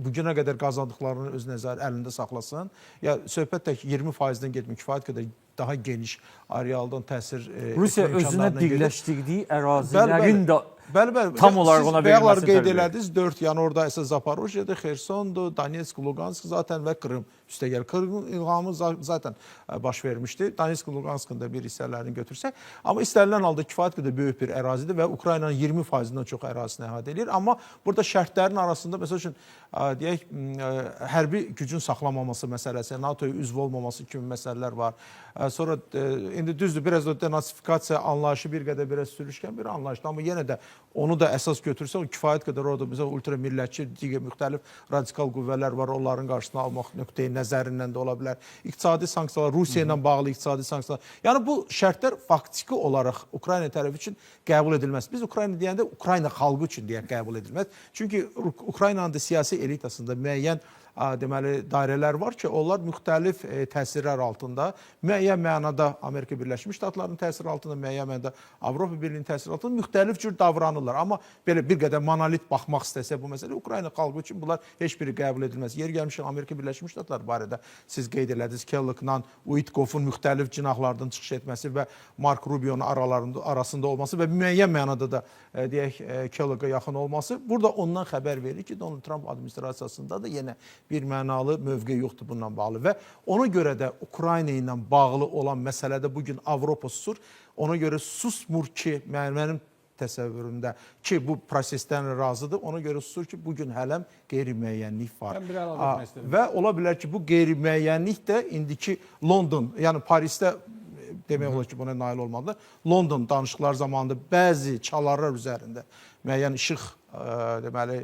bugünə qədər qazandıqlarını öz əlində saxlasın. Ya söhbət tək 20%-dən getmir, kifayət qədər daha geniş arealdan təsir Rusiya özünə birləşdirdiyi ərazilərin də Bəli. Tam olaraq ona verilməsini qeyd elədiniz. 4, yəni orada əsas Zaporojyedir, Xersondur, Donetsk, Lugansk zaten və Krım üstəgəl. Krımın ilhamı zaten baş vermişdi. Donetsk, Luganskın da bir hissələrini götürsək. Amma istənilən halda kifayət qədər böyük bir ərazidir və Ukraynanın 20%-dən çox ərazisini əhatə edir. Amma burada şərtlərin arasında, məsəl üçün, deyək, hərbi gücün saxlamaması məsələsi, NATO-ya üzv olmaması kimi məsələlər var. Sonra, indi düzdür, biraz da denasifikasiya anlayışı bir qədər biraz sürüşkən bir anlayışdır. Amma yenə də onu da əsas götürsək, o kifayət qədər orada bizə ultra millətçi, digər müxtəlif radikal qüvvələr var, onların qarşısını almaq nöqteyi nəzərindən də ola bilər. İqtisadi sanksiyalar, Rusiya ilə bağlı iqtisadi sanksiyalar. Yəni bu şərtlər faktiki olaraq Ukrayna tərəfi üçün qəbul edilməz. Biz Ukrayna deyəndə Ukrayna xalqı üçün deyək qəbul edilməz. Çünki Ukraynanın da siyasi elitasında müəyyən deməli dairələr var ki, onlar müxtəlif təsirlər altında, müəyyən mənada Amerika Birləşmiş Ştatlarının təsiri altında, müəyyən mənada Avropa Birliyinin təsiri altında müxtəlif cür davranırlar. Amma belə bir qədər monolit baxmaq istəsə bu məsələ Ukrayna xalqı üçün bunlar heç biri qəbul edilməz. Yer gəlmişkən Amerika Birləşmiş Ştatları barədə siz qeyd elədiniz, Kellogg'la Witkoff'un müxtəlif cinahlardan çıxış etməsi və Mark Rubio'nun arasında olması və müəyyən mənada da deyək Kellogg'a yaxın olması burada ondan xəbər verir ki, Donald Trump administrasiyasında da yenə bir mənalı mövqe yoxdur bununla bağlı və ona görə də Ukrayna ilə bağlı olan məsələdə bugün Avropa susur. Ona görə susmur ki, mənim təsəvvürümdə ki, bu prosesdən razıdır. Ona görə susur ki, bugün hələm qeyri-müəyyənlik var. Mən bir əlavə etmək istəyirəm. Və ola bilər ki, bu qeyri-müəyyənlik də indiki London, yəni Parisdə demək olar ki, buna nail olmalıdır. London danışıqlar zamanında bəzi çalarlar üzərində müəyyən işıq deməli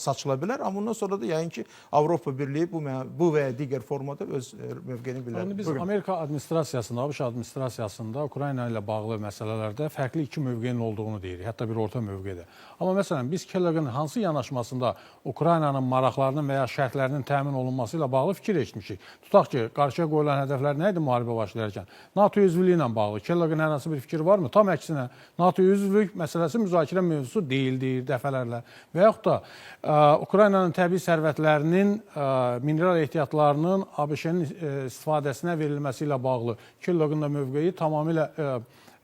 saçıla bilər, amma bundan sonra da yəqin ki Avropa Birliyi bu və ya digər formada öz mövqeyini bilər. Biz Amerika administrasiyasında, ABŞ administrasiyasında Ukrayna ilə bağlı məsələlərdə fərqli iki mövqeyin olduğunu deyirik, hətta bir orta mövqedə. Amma məsələn biz Kellogg'ın hansı yanaşmasında Ukraynanın maraqlarının və ya şərtlərinin təmin olunması ilə bağlı fikir eşitmişik. Tutaq ki, qarşıya qoyulan hədəflər nə idi müharibə başlayarkən? NATO üzvlüyü ilə bağlı Kellogg'ın hər hansı bir fikir varmı? Tam əksinə NATO üzvlük məsələsi müzakirə mövzusu deyildir dəfələrlə. Və yaxud da Ukraynanın təbii sərvətlərinin, mineral ehtiyatlarının ABŞ-nin istifadəsinə verilməsi ilə bağlı Kellogg'un da mövqeyi tamamilə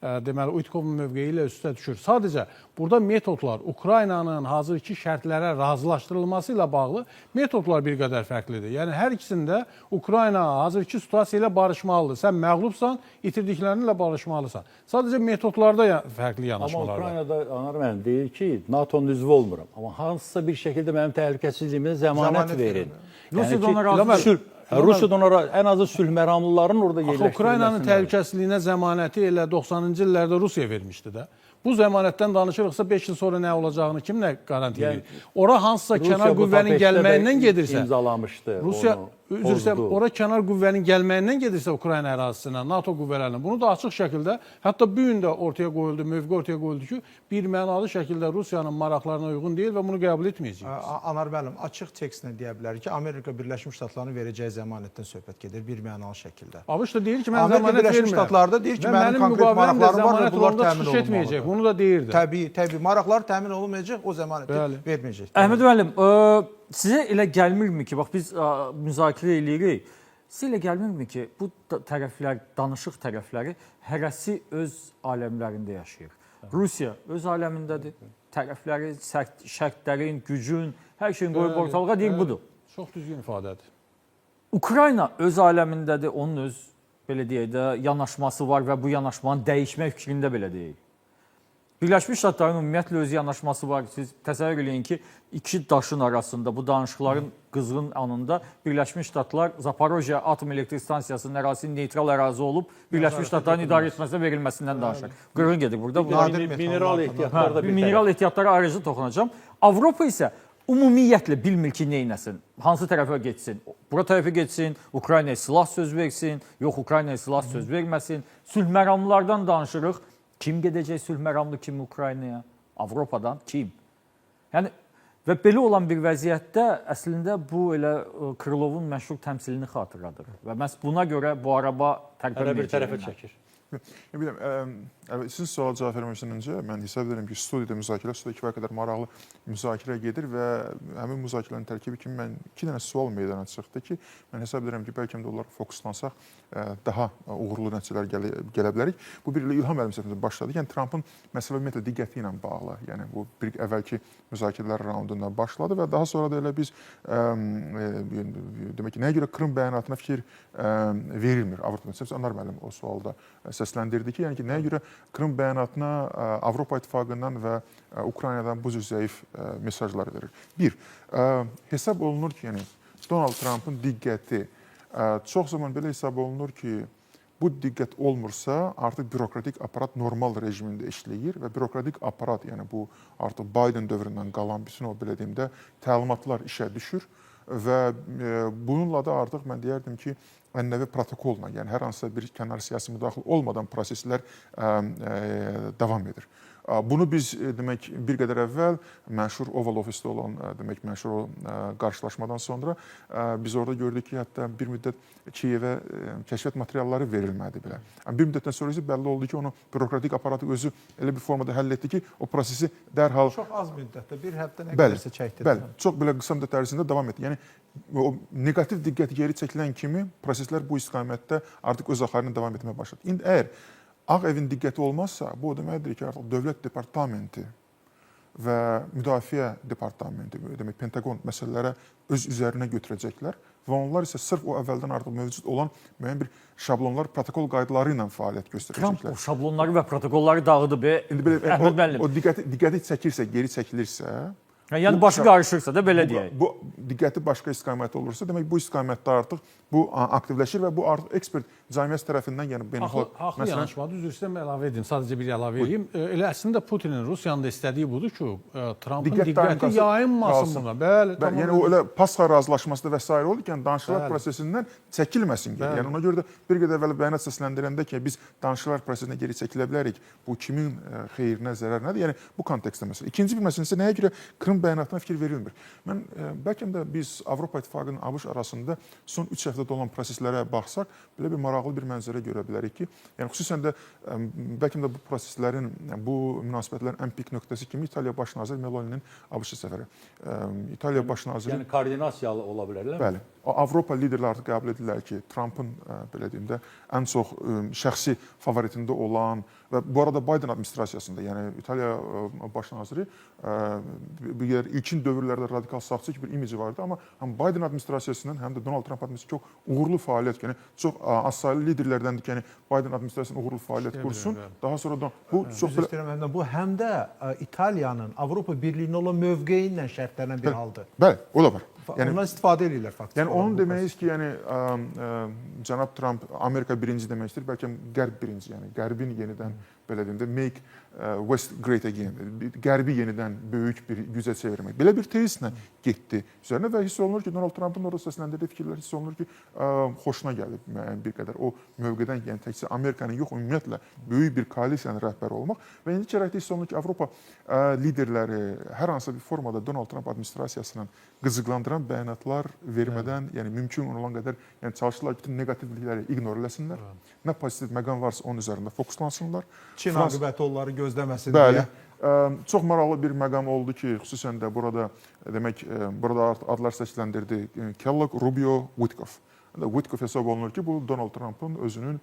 deməli Uitkovun mövqeyi ilə üstə düşür. Sadəcə burada metodlar Ukraynanın hazırki şərtlərə razılaşdırılması ilə bağlı metodlar bir qədər fərqlidir. Yəni hər ikisində Ukrayna hazırki situasiya ilə barışmalıdır. Sən məğlubsan, itirdiklərinlə barışmalısan. Sadəcə metodlarda fərqli yanaşmalar var. Amma Ukraynada Anar müəllim deyir ki, NATO-nun üzvü olmuram. Amma hansısa bir şəkildə mənim təhlükəsizliyimə zəmanət verin. Rusiya ona razı Rusiyadan ən azı sülh məramlıların orada yerləşdirilməsi. Ukraynanın təhlükəsizliyinə zəmanəti elə 90-cı illərdə Rusiya vermişdi də. Bu zəmanətdən danışırıqsa 5 il sonra nə olacağını kim nə garanti edir? Ora hansısa kənar qüvvənin gəlməyindən gedirsə, imzalamışdı. Rusiya üzrsə, ora kənar qüvvənin gəlməyindən gedirsə Ukrayna ərazisinə, NATO qüvvələrinə, bunu da açıq şəkildə, hətta bu gün də ortaya qoyuldu, mövqe ortaya qoyuldu ki, bir mənalı şəkildə Rusiyanın maraqlarına uyğun deyil və bunu qəbul etməyəcəyik. Anar müəllim, açıq tekstlə deyə bilər ki, Amerika Birləşmiş Ştatlarının verəcəyi zəmanətdən söhbət gedir bir mənalı şəkildə. ABŞ da deyir ki, mən Amerika zəmanət Birləşmiş Ştatlarda deyir ki, mənim konkret maraqlarım var və bunlar təmin olunmalıdır. Bunu da deyirdi. Təbii, maraqlar təmin olunmayacaq, o zəmanəti verməyəcək. Əhməd müəllim, sizə elə gəlmirmi ki, bax biz müzakirə eləyirik, Sizə elə gəlmirmi ki, bu tərəflər, danışıq tərəfləri hərəsi öz aləmlərində yaşayır. Rusiya öz aləmindədir. Tərəfləri, şərtlərin, gücün, hər şeyin qoyub ortalığa deyir budur. Çox düzgün ifadədir. Ukrayna öz aləmindədir, onun öz belə deyək də yanaşması var və bu yanaşmanı dəyişmək fikrində belə deyil. Birləşmiş Ştatların ümumiyyətlə öz yanaşması var. Siz təsəvvür eləyin ki, iki daşın arasında, bu danışıqların qızğın anında Birləşmiş Ştatlar Zaporojye Atom Elektrik Stansiyasının ərazisinin neytral ərazi olub, Birləşmiş Ştatların idarə etməsinə verilməsindən danışır. Qırğın gedir burada. Mineral ehtiyatları da bir mineral ehtiyatlara ayrıca toxunacağım. Avropa isə ümumiyyətlə bilmir ki, neynəsin, hansı tərəfə getsin, bura tərəfə getsin, Ukraynaya silah söz versin, yox Ukraynaya silah söz verməsin. Sülh məramlardan danışırıq. Kim gedəcək sülh məramlı kimi Ukraynaya? Avropadan kim? Yəni və belə olan bir vəziyyətdə əslində bu elə Krılovun məşhur təmsilini xatırladır və məhz buna görə bu araba tərpənməyəcək. bir tərəfə çəkir. Bilirəm, sizin suala cavab verməmişdən öncə mən hesab edirəm ki, studiyada kifayət qədər maraqlı müzakirə gedir və həmin müzakirələrin tərkibi kimi mən iki dənə sual meydana çıxdı ki, mən hesab edirəm ki, bəlkə də onlara fokuslansaq daha uğurlu nəticələr gələ bilərik. Bu bir ilham əlimizdə başladı. Yəni Trampın məsələ ümumiyyətlə diqqəti ilə bağlı. Yəni bu bir əvvəlki müzakirələr raundunda başladı və daha sonra da elə biz demək ki, nəyə görə Krım bəyanatına fikir verilmir Avropa Müttəfiqası Anar müəllim o sualda səsləndirdi ki, yəni ki, nəyə görə Krım bəyanatına Avropa İttifaqından və Ukraynadan bu cür zəif mesajlar verir. Bir, hesab olunur ki, yəni Donald Trumpın diqqəti çox zaman belə hesab olunur ki, bu diqqət olmursa, artıq bürokratik aparat normal rejimində işləyir və bürokratik aparat, yəni bu artıq Biden dövründən qalan bütün o belə deyim də təlimatlar işə düşür və bununla da artıq mən deyərdim ki, ənənəvi protokolla, yəni hər hansısa bir kənar siyasi müdaxilə olmadan proseslər davam edir. Bunu biz demək bir qədər əvvəl məşhur Oval Office'də olan demək məşhur qarşılaşmadan sonra biz orada gördük ki, hətta bir müddət Kiyevə kəşfiyyat materialları verilmədi belə. Bir müddətdən sonra isə bəlli oldu ki, onu bürokratik aparatı özü elə bir formada həll etdi ki, o prosesi dərhal çox az müddətdə, bir həftə nə qədərsə çəkdi. Bəli, çox belə qısa müddət ərzində davam etdi. Yəni o neqativ diqqət geri çəkilən kimi proseslər bu istiqamətdə artıq öz axarını davam etməyə başladı. İndi əgər Ağ evin diqqəti olmazsa, bu o deməkdir ki, artıq Dövlət Departamenti və Müdafiə Departamenti, demək Pentagon məsələlərə öz üzərinə götürəcəklər və onlar isə sırf o əvvəldən artıq mövcud olan müəyyən bir şablonlar, protokol qaydaları ilə fəaliyyət göstərəcəklər. Trump o şablonları və protokolları dağıdı be. İndi belə o diqqəti çəkirsə, geri çəkilirsə, yəni başı qarışırsa da belə deyək. Bu diqqəti başqa istiqamətdə olursa, demək bu istiqamətdə artıq bu aktivləşir və bu artıq ekspert cəmiyyət tərəfindən, yəni beynəlxalq haqlı yanaşmadır. Üzr istəyirəm, əlavə edeyim. Sadəcə bir əlavə edeyim. Elə əslində Putinin Rusiyanın da istədiyi budur ki, Trumpın diqqəti yayınmasın buna. Bəli, tamam. Yəni o elə Pasxa razılaşması və s. oldu ki, yəni danışıqlar prosesindən çəkilməsin geri. Yəni ona görə də bir qədər əvvəl bəyanat səsləndirəndə ki, biz danışıqlar prosesinə geri çəkilə bilərik. Bu kimin xeyrinə, zərərinədir? Yəni bu kontekstdə məsələ. İkinci bir məsələ isə nəyə görə Krım bəyanatına fikir verilmir? Mən bəlkə də biz Avropa İttifaqının ABŞ arasında son 3 həftədə olan proseslərə baxsaq, belə bir maraqlı bir mənzərə görə bilərik ki, yəni xüsusən də bəlkə də bu proseslərin, bu münasibətlərin ən pik nöqtəsi kimi İtaliya baş naziri Meloni'nin ABŞ səfəri. İtaliya baş naziri yəni koordinasiyalı ola bilərlər. Bəli. Avropa liderləri artıq qəbul edirlər ki, Trumpın belə deyim də ən çox şəxsi favoritində olan və bu arada Biden administrasiyasında, yəni İtaliya baş naziri ilkin dövrlərdə radikal sağçı bir imici vardı, amma həm Biden administrasiyasından, həm də Donald Trump administrasiyası çox uğurlu fəaliyyət, yəni çox azsaylı liderlərdəndir ki, yəni Biden administrasiyasının uğurlu fəaliyyət qursun. Daha sonra da bu çox belə bu həm də İtaliyanın Avropa Birliyinə olan mövqeyi ilə şərtlənən bir haldır. Bəli, o da var. Yəni ondan istifadə edirlər faktiki. Yəni onun deməyiz ki, yəni cənab Trump Amerika birinci deməkdir, bəlkə Qərb birinci, yəni Qərbin yenidən belə deyim də make West great again, Qərbi yenidən böyük bir gücə çevirmək. Belə bir tezislə getdi üzərinə və hiss olunur ki, Donald Trumpın orada səsləndirdiyi fikirlər hiss olunur ki, xoşuna gəlib müəyyən bir qədər o mövqedən, yəni təkcə Amerikanın yox, ümumiyyətlə böyük bir koalisiyanın rəhbəri olmaq və indi kərəkdə hiss olunur ki, Avropa liderləri hər hansı bir formada Donald Trump administrasiyasının qızıqlandıran bəyanatlar vermədən, yəni mümkün olan qədər yəni çalışırlar bütün neqativlikləri ignor eləsinlər. Nə pozitiv məqam varsa onun üzərində fokuslansınlar. Çin aqibəti onları gözləməsin deyə. Bəli. Çox maraqlı bir məqam oldu ki, xüsusən də burada demək burada adlar səsləndirdi. Kellogg, Rubio, Witkoff. Witkoff hesab olunur ki, bu Donald Trump'ın özünün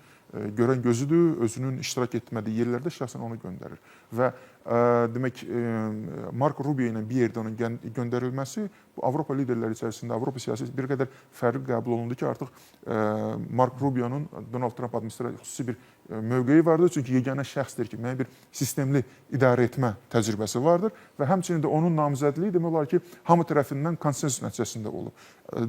görən gözüdür, özünün iştirak etmədiyi yerlərdə şəxsən onu göndərir. Və demək, Marco Rubio ilə bir yerdə onun göndərilməsi bu Avropa liderləri içərisində, Avropa siyasəti bir qədər fərqli qəbul olundu ki, artıq Marco Rubio'nun Donald Trump administrasiyası xüsusi bir mövqeyi vardır. Çünki yeganə şəxsdir ki, müəyyən bir sistemli idarə etmə təcrübəsi vardır və həmçinin də onun namizədliyi demək olar ki, hamı tərəfindən konsensus nəticəsində olub.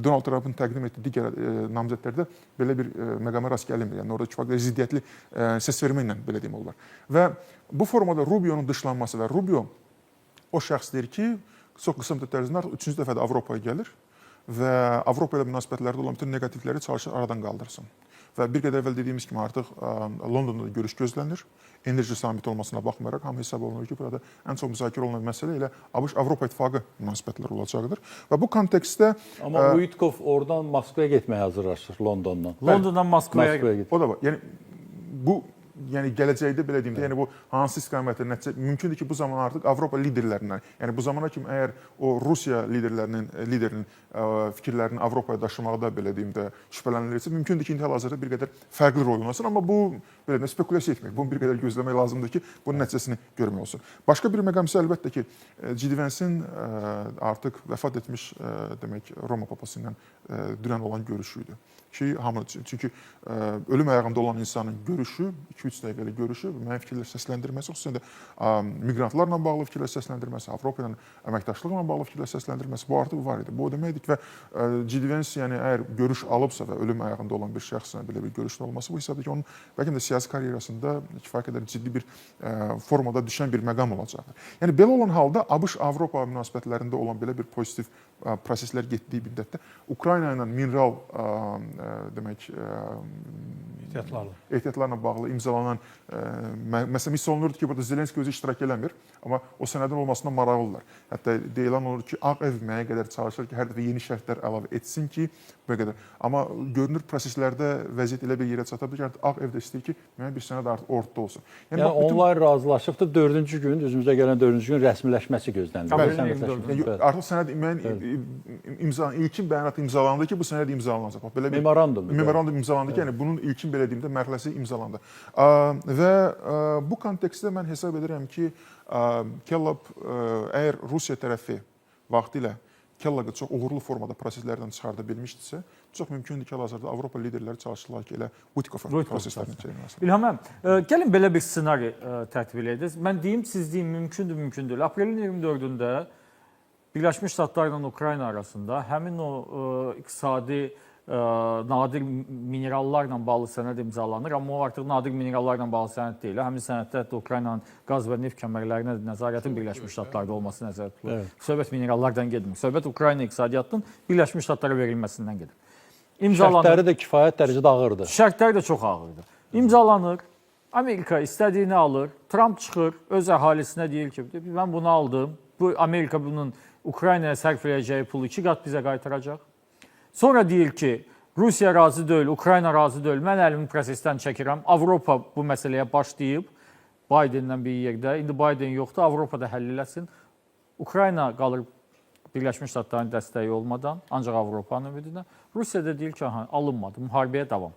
Donald Trump'ın təqdim etdiyi digər namizədlərdə belə bir məqama rast gəlinmir. Yəni orada kifayət ziddiyyətli səs vermə ilə belə deyim olar. Və bu formada Rubio'nun dışlanması və Rubio o şəxsdir ki, çox qısa müddət ərzində artıq 3-cü dəfədə Avropaya gəlir və Avropa ilə münasibətlərdə olan bütün neqativləri çalışır aradan qaldırsın. Və bir qədər əvvəl dediyimiz kimi artıq Londonda da görüş gözlənilir. Enerji samiti olmasına baxmayaraq hamı hesab olunur ki, burada ən çox müzakirə olunan məsələ ilə ABŞ-Avropa İttifaqı münasibətləri olacaqdır. Və bu kontekstdə Amma Witkoff oradan Moskvaya getməyə hazırlaşır Londondan. Londondan Moskvaya getmir. O da var. Yəni bu gələcəkdə belə deyim də, yəni bu hansı istiqamətdə nəticə mümkündür ki, bu zaman artıq Avropa liderlərindən, yəni bu zamana kimi əgər o Rusiya liderinin fikirlərini Avropaya daşımaqda belə deyim də şübhələnilirsə, mümkündür ki, indi hal-hazırda bir qədər fərqli rol oynasın, amma bu belə deyim, spekulyasiya etmək, bunu bir qədər gözləmək lazımdır ki, bunun nəticəsini görmək olsun. Başqa bir məqam isə əlbəttə ki, J.D. Vance-in artıq vəfat etmiş demək Roma papası ilə dünən olan görüşü idi. Çünki ölüm ayağında olan insanın görüşü, 2-3 dəqiqəlik görüşü, müəyyən fikirlər səsləndirməsi, xüsusən də miqrantlarla bağlı fikirlər səsləndirməsi, Avropa ilə əməkdaşlıqla bağlı fikirlər səsləndirməsi, bu artıq var idi. Bu o deməkdir ki, və J.D. Vance, yəni əgər görüş alıbsa və ölüm ayağında olan bir şəxslə belə bir görüşün olması, bu hesabdır ki, onun bəlkə də siyasi karyerasında kifayət qədər ciddi bir formada düşən bir məqam olacaqdır. Yəni belə olan halda ABŞ-Avropa münasibətlərində olan belə bir pozitiv proseslər getdiyi müddətdə Ukrayna ilə mineral demək ehtiyatlarla bağlı imzalanan məsələn hiss olunurdu ki, burada Zelenski özü iştirak eləmir, amma o sənədin olmasına maraqlılar. Hətta deyilən olur ki, Ağ Ev müəyyən qədər çalışır ki, hər dəfə yeni şərtlər əlavə etsin ki, bu qədər. Amma görünür proseslərdə vəziyyət elə bir yerə çata bilər ki, Ağ Ev də istəyir ki, müəyyən bir sənəd artıq ortada olsun. Yəni onlayn razılaşıbdır, 4-cü gün, özümüzə gələn 4-cü gün rəsmiləşməsi gözlənilir. Artıq sənəd müəyyən ilkin bəyanat imzalandı ki, bu sənəd imzalanacaq. Belə bir memorandum imzalandı ki, yəni bunun ilkin belə deyim də mərhələsi imzalandı. Və bu kontekstdə mən hesab edirəm ki, Kellogg əgər Rusiya tərəfi vaxtilə Kellogg'ı çox uğurlu formada proseslərdən çıxarda bilmişdirsə, çox mümkündür ki, hal-hazırda Avropa liderləri çalışırlar ki, elə Witkoff proseslərini çəkilməsin. İlham, gəlin belə bir ssenari tətbiq edək. Mən deyim, siz deyin, mümkün deyil. Aprelin 24-də Birləşmiş Ştatlarla Ukrayna arasında həmin o iqtisadi nadir minerallarla bağlı sənəd imzalanır, amma o artıq nadir minerallarla bağlı sənəd deyil. Həmin sənəddə hətta Ukraynanın qaz və neft kəmərlərinə nəzarətin Birləşmiş Ştatlarda olması nəzərdə tutulur. Söhbət minerallardan gedmir. Söhbət Ukrayna iqtisadiyyatının Birləşmiş Ştatlara verilməsindən gedir. Şərtləri də kifayət dərəcədə ağırdır. Şərtləri də çox ağırdır. İmzalanır, Amerika istədiyini alır, Trump çıxır, öz əhalisinə deyir ki, mən bunu aldım, bu Amerika bunun Ukraynaya sərf edəcəyi pulu 2 qat bizə qaytaracaq. Sonra deyir ki, Rusiya razı deyil, Ukrayna razı deyil, mən əlimi prosesdən çəkirəm. Avropa bu məsələyə başlayıb, Bidenlə bir yerdə, indi Biden yoxdur, Avropada həll eləsin. Ukrayna qalır Birləşmiş Ştatların dəstəyi olmadan, ancaq Avropanın ümidinə. Rusiya da deyir ki, alınmadı, müharibəyə davam.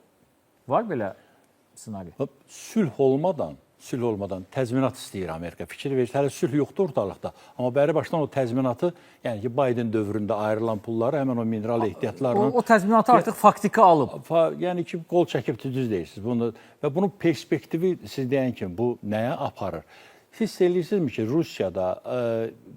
Var belə ssenari? Sülh olmadan təzminat istəyir Amerika. Fikir verir, hələ sülh yoxdur ortalıqda. Amma bəri başdan o təzminatı, yəni ki, Biden dövründə ayrılan pulları həmən o mineral ehtiyatlarla... O təzminatı artıq faktiki alıb. Yəni ki, qol çəkib düz deyirsiniz. Və bunun perspektivi siz deyən kimi bu nəyə aparır? Hiss edirsinizmi ki, Rusiyada,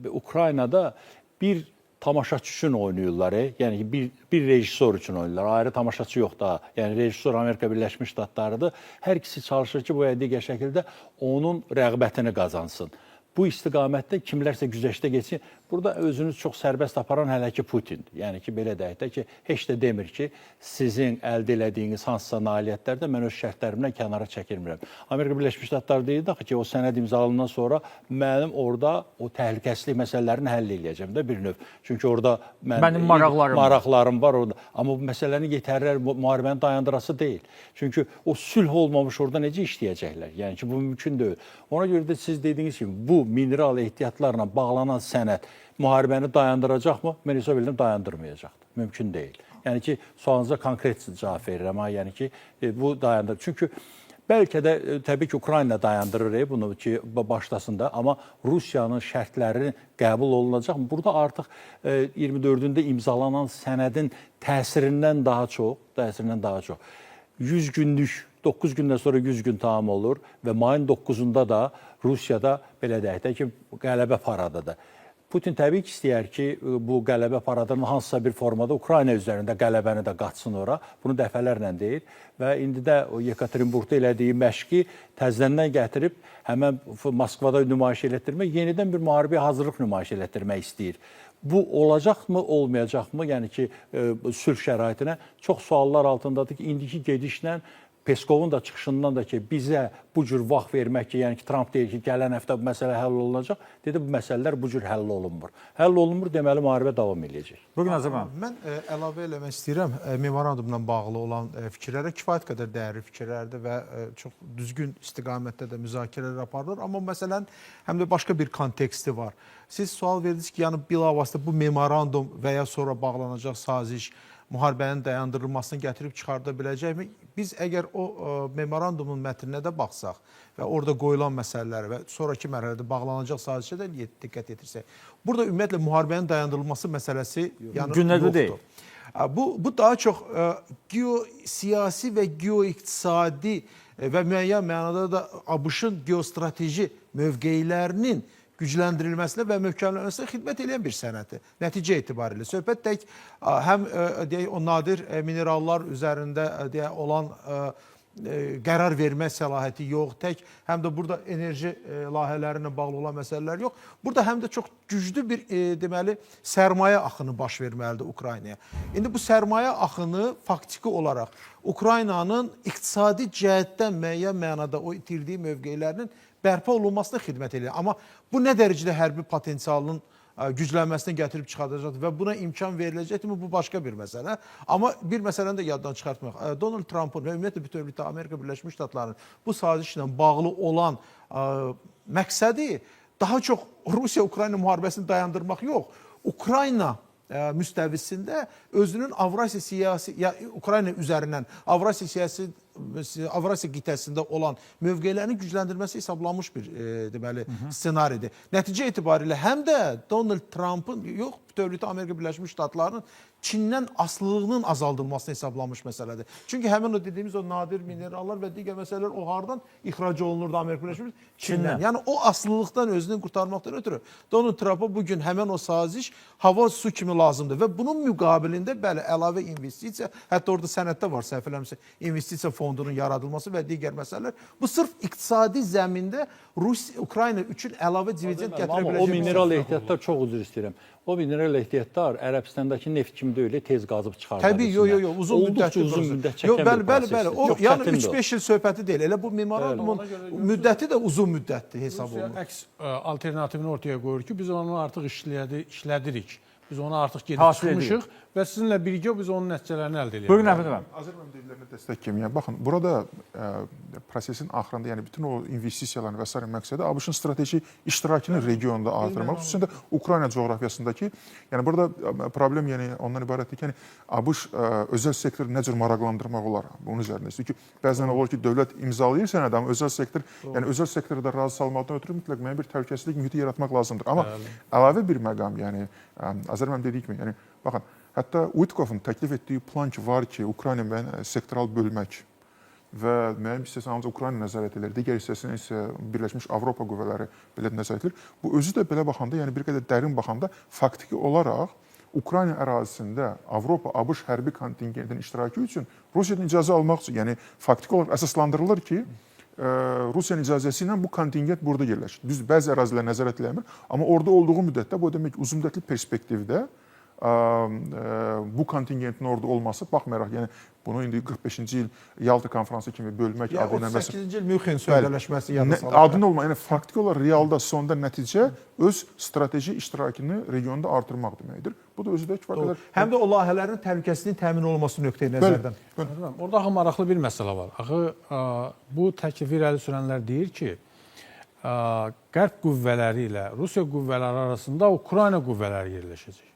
Ukraynada bir tamaşaçı üçün oynayırlar, yəni ki, bir rejissor üçün oynayırlar, ayrı tamaşaçı yox da, yəni rejissor Amerika Birləşmiş Ştatlarıdır. Hər ikisi çalışır ki, bu digər şəkildə onun rəğbətini qazansın. Bu istiqamətdə kimlərsə güzəştə geçsin. Burada özünü çox sərbəst aparan hələ ki Putindir. Yəni ki, belə deyək də ki, heç də demir ki, sizin əldə elədiyiniz hansısa nailiyyətlərdə mən öz şərtlərimdən kənara çəkilmirəm. Amerika Birləşmiş Ştatları deyir ki, o sənəd imzalanandan sonra mənim orada o təhlükəsizlik məsələlərini həll eləyəcəm də bir növ. Çünki orada mənim maraqlarım var orada. Amma bu məsələni yetərli müharibəni dayandırası deyil. Çünki o sülh olmamış orada necə işləyəcəklər? Yəni ki, bu mümkün deyil. Ona görə də siz dediyiniz kimi, bu mineral ehtiyatlarla bağlanan sənəd müharibəni dayandıracaqmı? Mən hesab edirəm dayandırmayacaqdır. Mümkün deyil. Yəni ki, sualınıza konkret cavab verirəm. Yəni ki, bu dayandır. Çünki bəlkə də təbii ki, Ukrayna dayandırır bunu ki, başlasında, amma Rusiyanın şərtləri qəbul olunacaq mı? Burada artıq 24-də imzalanan sənədin təsirindən daha çox 100 günlük, 9 gündən sonra 100 gün tamam olur və mayın 9-unda da Rusiyada belə deyək də ki, qələbə paradıdır. Putin təbii ki, istəyər ki, bu qələbə paradının hansısa bir formada Ukrayna üzərində qələbəni də qatsın ora. Bunu dəfələrlə deyir və indi də o Yekaterinburqda elədiyi məşqi təzədən gətirib həmən Moskvada nümayiş etdirmək, yenidən bir müharibəyə hazırlıq nümayiş etdirmək istəyir. Bu olacaqmı, olmayacaqmı? Yəni ki, sülh şəraitinə çox suallar altındadır ki, indiki gedişlə Peskovun da çıxışından da ki, bizə bu cür vaxt vermək ki, yəni ki, Trump deyir ki, gələn həftə bu məsələ həll olunacaq. Dedi, bu məsələlər bu cür həll olunmur. Həll olunmur, deməli, müharibə davam edəcək. Bugün Azərbaycan. Mən əlavə eləmək istəyirəm, memorandumla bağlı olan fikirlərə kifayət qədər dəyərli fikirlərdir və çox düzgün istiqamətdə də müzakirələr aparılır. Amma məsələn, həm də başqa bir konteksti var. Siz sual verdiniz ki, yəni bilavasitə bu memorandum və ya sonra bağlanacaq saziş müharibənin dayandırılmasını gətirib çıxarda biləcəkmi? Biz əgər o memorandumun mətninə də baxsaq və orada qoyulan məsələləri və sonraki mərhələdə bağlanacaq sazişə də diqqət yetirsək, burada ümumiyyətlə müharibənin dayandırılması məsələsi gündəlik deyil. Bu daha çox geosiyasi və geoiqtisadi və müəyyən mənada da ABŞ-ın geostrateji mövqelərinin gücləndirilməsinə və möhkəmlənməsinə xidmət edən bir sənəddir. Nəticə etibarilə söhbət tək həm deyək o nadir minerallar üzərində deyək olan qərar vermə səlahiyyəti yox, tək həm də burada enerji layihələrinə bağlı olan məsələlər yox. Burada həm də çox güclü bir deməli sərmayə axını baş verməlidir Ukraynaya. İndi bu sərmayə axını faktiki olaraq Ukraynanın iqtisadi cəhətdən müəyyən mənada o itirdiyi mövqelərinin bərpa olunmasına xidmət edir. Amma bu nə dərəcədə hərbi potensialının güclənməsinə gətirib çıxardacaqdır və buna imkan veriləcəkdirmi? Bu başqa bir məsələ. Amma bir məsələni də yaddan çıxartmaq. Donald Trumpın və ümumiyyətlə bütövlükdə Amerika Birləşmiş Ştatlarının bu sazişlə bağlı olan məqsədi daha çox Rusiya-Ukrayna müharibəsini dayandırmaq yox. Ukrayna müstəvisində özünün Avrasiya siyasi, ya Ukrayna üzərindən Avrasiya qitəsində olan mövqelərini gücləndirməsi hesablanmış bir deməli ssenaridir. Nəticə etibarilə həm də Donald Trumpın yox, bütövlükdə Amerika Birləşmiş Ştatlarının Çindən asılılığının azaldılmasını hesablanmış məsələdir. Çünki həmin o dediyimiz o nadir minerallar və digər məsələlər o hardan ixrac olunurdu Amerika Birləşmiş Çindən. Yəni o asılılıqdan özünü qurtarmaqdan ötürü Donald Trumpa bugün həmin o saziş hava su kimi lazımdır və bunun müqabilində bəli əlavə investisiya, hətta orada sənəddə var səhv eləmirəmsə, investisiya fondunun yaradılması və digər məsələlər. Bu sırf iqtisadi zəmində Ukrayna üçün əlavə dividend gətirə biləcək. Amma o mineral ehtiyatlar çox üzr istəyirəm. O mineral ehtiyatlar Ərəbistandakı neft kimi deyil, tez qazıb çıxardır. Təbii, yox, uzun müddət çəkən bir prosesdir. O, yəni 3-5 il söhbəti deyil. Elə bu memorandumun müddəti də uzun müddətdir hesab olunur. Rusiya əks alternativini ortaya qoyur ki, biz onu artıq işlədirik. Biz onu artıq gedib çıxmışıq və sizinlə birgə biz onun nəticələrini əldə edirik. Bugün əfəndim. Azərbaycan dediklərinə dəstək kimi. Yəni baxın, burada prosesin axırında, yəni bütün o investisiyaların və sair məqsədi ABŞ-ın strateji iştirakını regionda artırmaq, xüsusilə Ukrayna coğrafiyasındakı, yəni burada problem yəni ondan ibarətdir ki, yəni ABŞ özəl sektoru nə cür maraqlandırmaq olar bunun üzərində. Çünki bəzən olur ki, dövlət imzalayır sənəd, amma özəl sektor, yəni özəl sektoru da razı salmaqdan ötürü mütləq müəyyən bir təhlükəsizlik mühiti yaratmaq lazımdır. Amma əlavə bir məqam, yəni Azərbaycan dedik mi, yəni baxın, hətta Uitkovun təklif etdiyi plan ki, var ki, Ukrayna müəyyən sektoral bölmək və müəyyən hissəsini ancaq Ukrayna nəzarət edir, digər hissəsini isə Birləşmiş Avropa qüvvələri belə nəzarət edir. Bu özü də belə baxanda, yəni bir qədər dərin baxanda faktiki olaraq Ukrayna ərazisində Avropa, ABŞ hərbi kontingentinin iştirakı üçün Rusiyadan icazə almaq üçün, yəni faktiki olaraq əsaslandırılır ki, Rusiyanın icazəsi ilə bu kontingent burada yerləşir. Düz bəzi ərazilər nəzarət eləmir, amma orada olduğu müddətdə bu demək uzunmüddətli perspektivdə bu kontingentin orada olması baxmayaraq, yəni bunu indi 45-ci il Yalta konfransı kimi bölmək adına 38-ci il Münxen sözləşməsi yadda salır. Adını olma, yəni faktiki olaraq realda sonda nəticə öz strateji iştirakını regionda artırmaq deməkdir. Bu da özü də kifayət qədər. Həm də o layihələrin təhlükəsizliyin təmin olunması nöqteyi nəzərdən. Orada axı maraqlı bir məsələ var. Axı bu təklifi irəli sürənlər deyir ki, Qərb qüvvələri ilə Rusiya qüvvələri arasında Ukrayna qüvvələri yerləşəcək.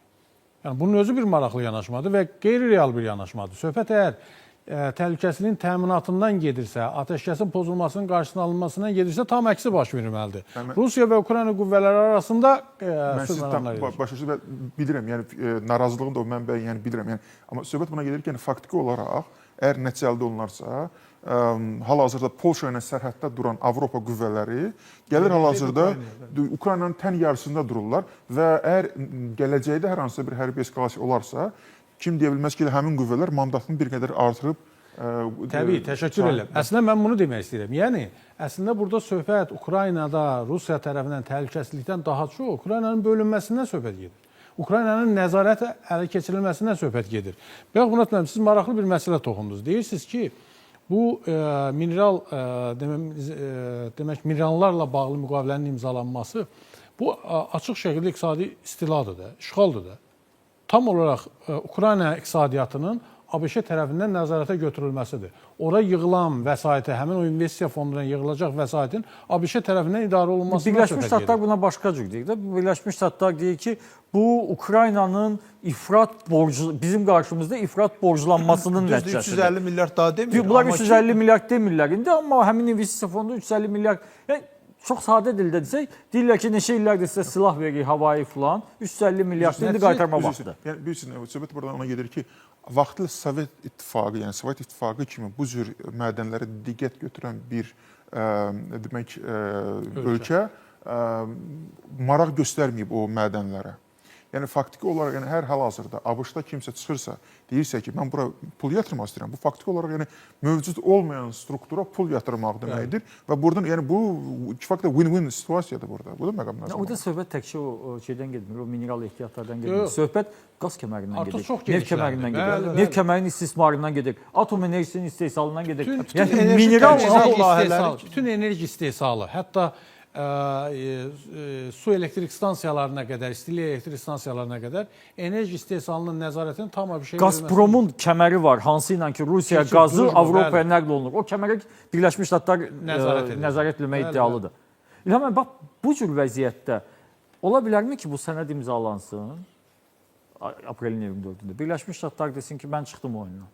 Yəni bunun özü bir maraqlı yanaşmadır və qeyri-real bir yanaşmadır. Söhbət əgər təhlükəsizliyin təminatından gedirsə, atəşkəsin pozulmasının qarşısının alınmasından gedirsə, tam əksi baş verməlidir. Rusiya və Ukrayna qüvvələri arasında mən sizi tam başa bilirəm, yəni narazılığın da o mənbəyi yəni bilirəm. Yəni amma söhbət buna gedir ki, yəni faktiki olaraq əgər nəticə əldə olunarsa, hal-hazırda Polşa ilə sərhəddə duran Avropa qüvvələri gəlir hal-hazırda Ukraynanın tən yarısında dururlar və əgər gələcəkdə hər hansısa bir hərbi eskalasiya olarsa, kim deyə bilməz ki, həmin qüvvələr mandatını bir qədər artırıb. Təbii, təşəkkür edirəm. Əslində mən bunu demək istəyirəm. Yəni, əslində burada söhbət Ukraynada Rusiya tərəfindən təhlükəsizlikdən daha çox Ukraynanın bölünməsindən söhbət gedir. Ukraynanın nəzarət ələ keçirilməsindən söhbət gedir. Bax, Murat müəllim, siz maraqlı bir məsələ toxundunuz. Deyirsiniz ki, bu mineral, demək, minerallarla bağlı müqavilənin imzalanması bu açıq şəkildə iqtisadi istiladır da, işğaldır da. Tam olaraq Ukrayna iqtisadiyyatının ABŞ tərəfindən nəzarətə götürülməsidir. Ora yığılan vəsaiti, həmin o investisiya fonduna yığılacaq vəsaitin ABŞ tərəfindən idarə olunmasından söhbət gedir. Birləşmiş Ştatlar buna başqa cür deyir də. Birləşmiş Ştatlar deyir ki, bu Ukraynanın ifrat borcu, bizim qarşımızda ifrat borclanmasının nəticəsidir. 350 milyard daha demir. Bunlar 350 milyard demirlər indi, amma həmin investisiya fondu 350 milyard. Yəni, çox sadə dildə desək, deyirlər ki, neçə illərdir sizə silah verir, havayı filan, 350 milyard indi qaytarma vaxtıdır. Yəni, bilirsiniz, söhbət buradan ona gedir ki, vaxtlı Sovet İttifaqı, yəni Sovet İttifaqı kimi bu cür mədənlərə diqqət götürən bir demək ölkə maraq göstərməyib o mədənlərə. Yəni faktiki olaraq yəni hər hal-hazırda ABŞ-da kimsə çıxırsa, deyirsə ki, mən bura pul yatırmaq istəyirəm. Bu faktiki olaraq yəni mövcud olmayan struktura pul yatırmaq deməkdir və buradan yəni bu kifayətlə win-win situasiyadır burada. Bu da məqamlar. Orada söhbət təkcə o şeydən getmir, o mineral ehtiyatlardan getmir. Söhbət qaz kəmərindən gedir. Neft kəmərindən gedir. Neft kəmərinin istismarından gedir. Atom enerjisinin istehsalından gedir. Yəni mineral bütün enerji istehsalı, hətta su elektrik stansiyalarına qədər, istilik elektrik stansiyalarına qədər enerji istehsalının nəzarətini tam bir şey verilməsi. Gazpromun kəməri var, hansı ilə ki, Rusiya qazı Avropaya nəql olunur. O kəmərə Birləşmiş Ştatlar nəzarət etmək iddialıdır. İlham, bax, bu cür vəziyyətdə ola bilərmi ki, bu sənəd imzalansın aprelin 24-də? Birləşmiş Ştatlar desin ki, mən çıxdım oyundan.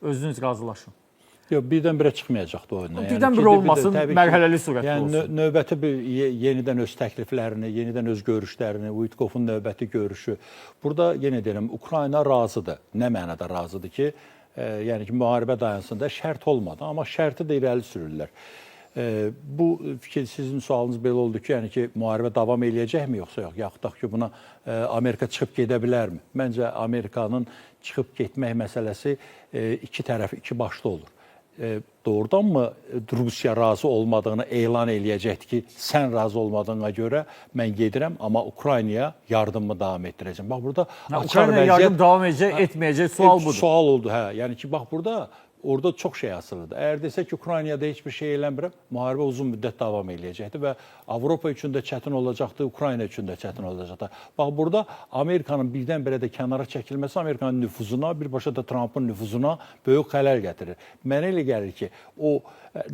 Özünüz razılaşın. Yox, birdən-birə çıxmayacaqdı oyundan. Birdən-birə olmasın, mərhələli surətdə olsun. Yəni, növbəti bir yenidən öz təkliflərini, yenidən öz görüşlərini, Uitkovun növbəti görüşü. Burada, yenə deyirəm, Ukrayna razıdır. Nə mənada razıdır ki, yəni ki, müharibə dayansın da şərt olmadı, amma şərti də irəli sürürlər. Bu fikir, sizin sualınız belə oldu ki, yəni ki, müharibə davam eləyəcəkmi, yoxsa yox? Yaxud da ki, buna Amerika çıxıb gedə bilərmi? Məncə, Amerikanın çıxıb getmək məsələsi iki tərəf, iki başlı olur. Doğrudanmı Rusiya razı olmadığını elan eləyəcəkdir ki, sən razı olmadığına görə mən gedirəm, amma Ukraynaya yardımımı davam etdirəcəm. Bax, burada Ukraynaya yardım davam edəcək, etməyəcək, sual budur. Sual oldu, hə. Yəni ki, bax, burada orada çox şey asılıdır. Əgər desək ki, Ukraynada heç bir şey eləmirəm, müharibə uzun müddət davam eləyəcəkdir və Avropa üçün də çətin olacaqdır, Ukrayna üçün də çətin olacaqdır. Bax, burada Amerikanın birdən-birə də kənara çəkilməsi Amerikanın nüfuzuna, birbaşa da Trumpın nüfuzuna böyük xələl gətirir. Mənə elə gəlir ki, o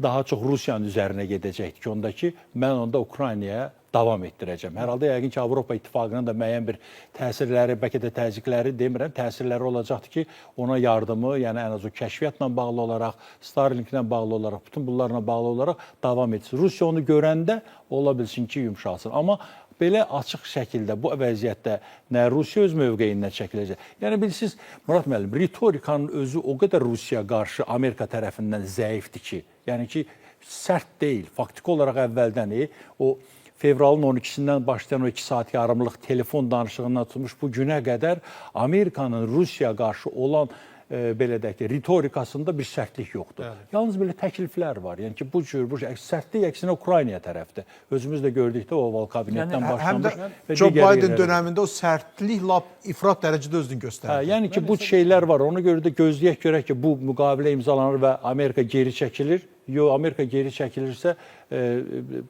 daha çox Rusiyanın üzərinə gedəcəkdir ki, onda ki, mən onda Ukraynaya davam etdirəcəm. Hər halda yəqin ki, Avropa İttifaqının da müəyyən bir təsirləri, bəlkə də təzyiqləri demirəm, təsirləri olacaqdır ki, ona yardımı, yəni ən az o kəşfiyyatla bağlı olaraq, Starlinklə bağlı olaraq, bütün bunlarla bağlı olaraq davam etsin. Rusiya onu görəndə ola bilsin ki, yumşalsın. Amma belə açıq şəkildə bu vəziyyətdə nə Rusiya öz mövqeyindən çəkiləcək. Yəni bilirsiniz, Murat müəllim, ritorikanın özü o qədər Rusiya qarşı Amerika tərəfindən zəifdir ki, yəni ki, sərt deyil. Faktiki olaraq əvvəldən o fevralın 12-sindən başlayan o 2 saat yarımlıq telefon danışığından tutmuş bu günə qədər Amerikanın Rusiya qarşı olan belə deyək ki, ritorikasında bir sərtlik yoxdur. Bəli. Yalnız belə təkliflər var. Yəni ki, bu sərtlik əksinə Ukraynaya tərəfdir. Özümüz də gördükdə o oval kabinetdən başlamış. Həm də Joe Biden dönəmində o sərtlik lap ifrat dərəcədə özünü göstərir. Yəni ki, bu şeylər var. Ona görə də gözləyək görək ki, bu müqavilə imzalanır və Amerika geri çəkilir. Yox, Amerika geri çəkilirsə,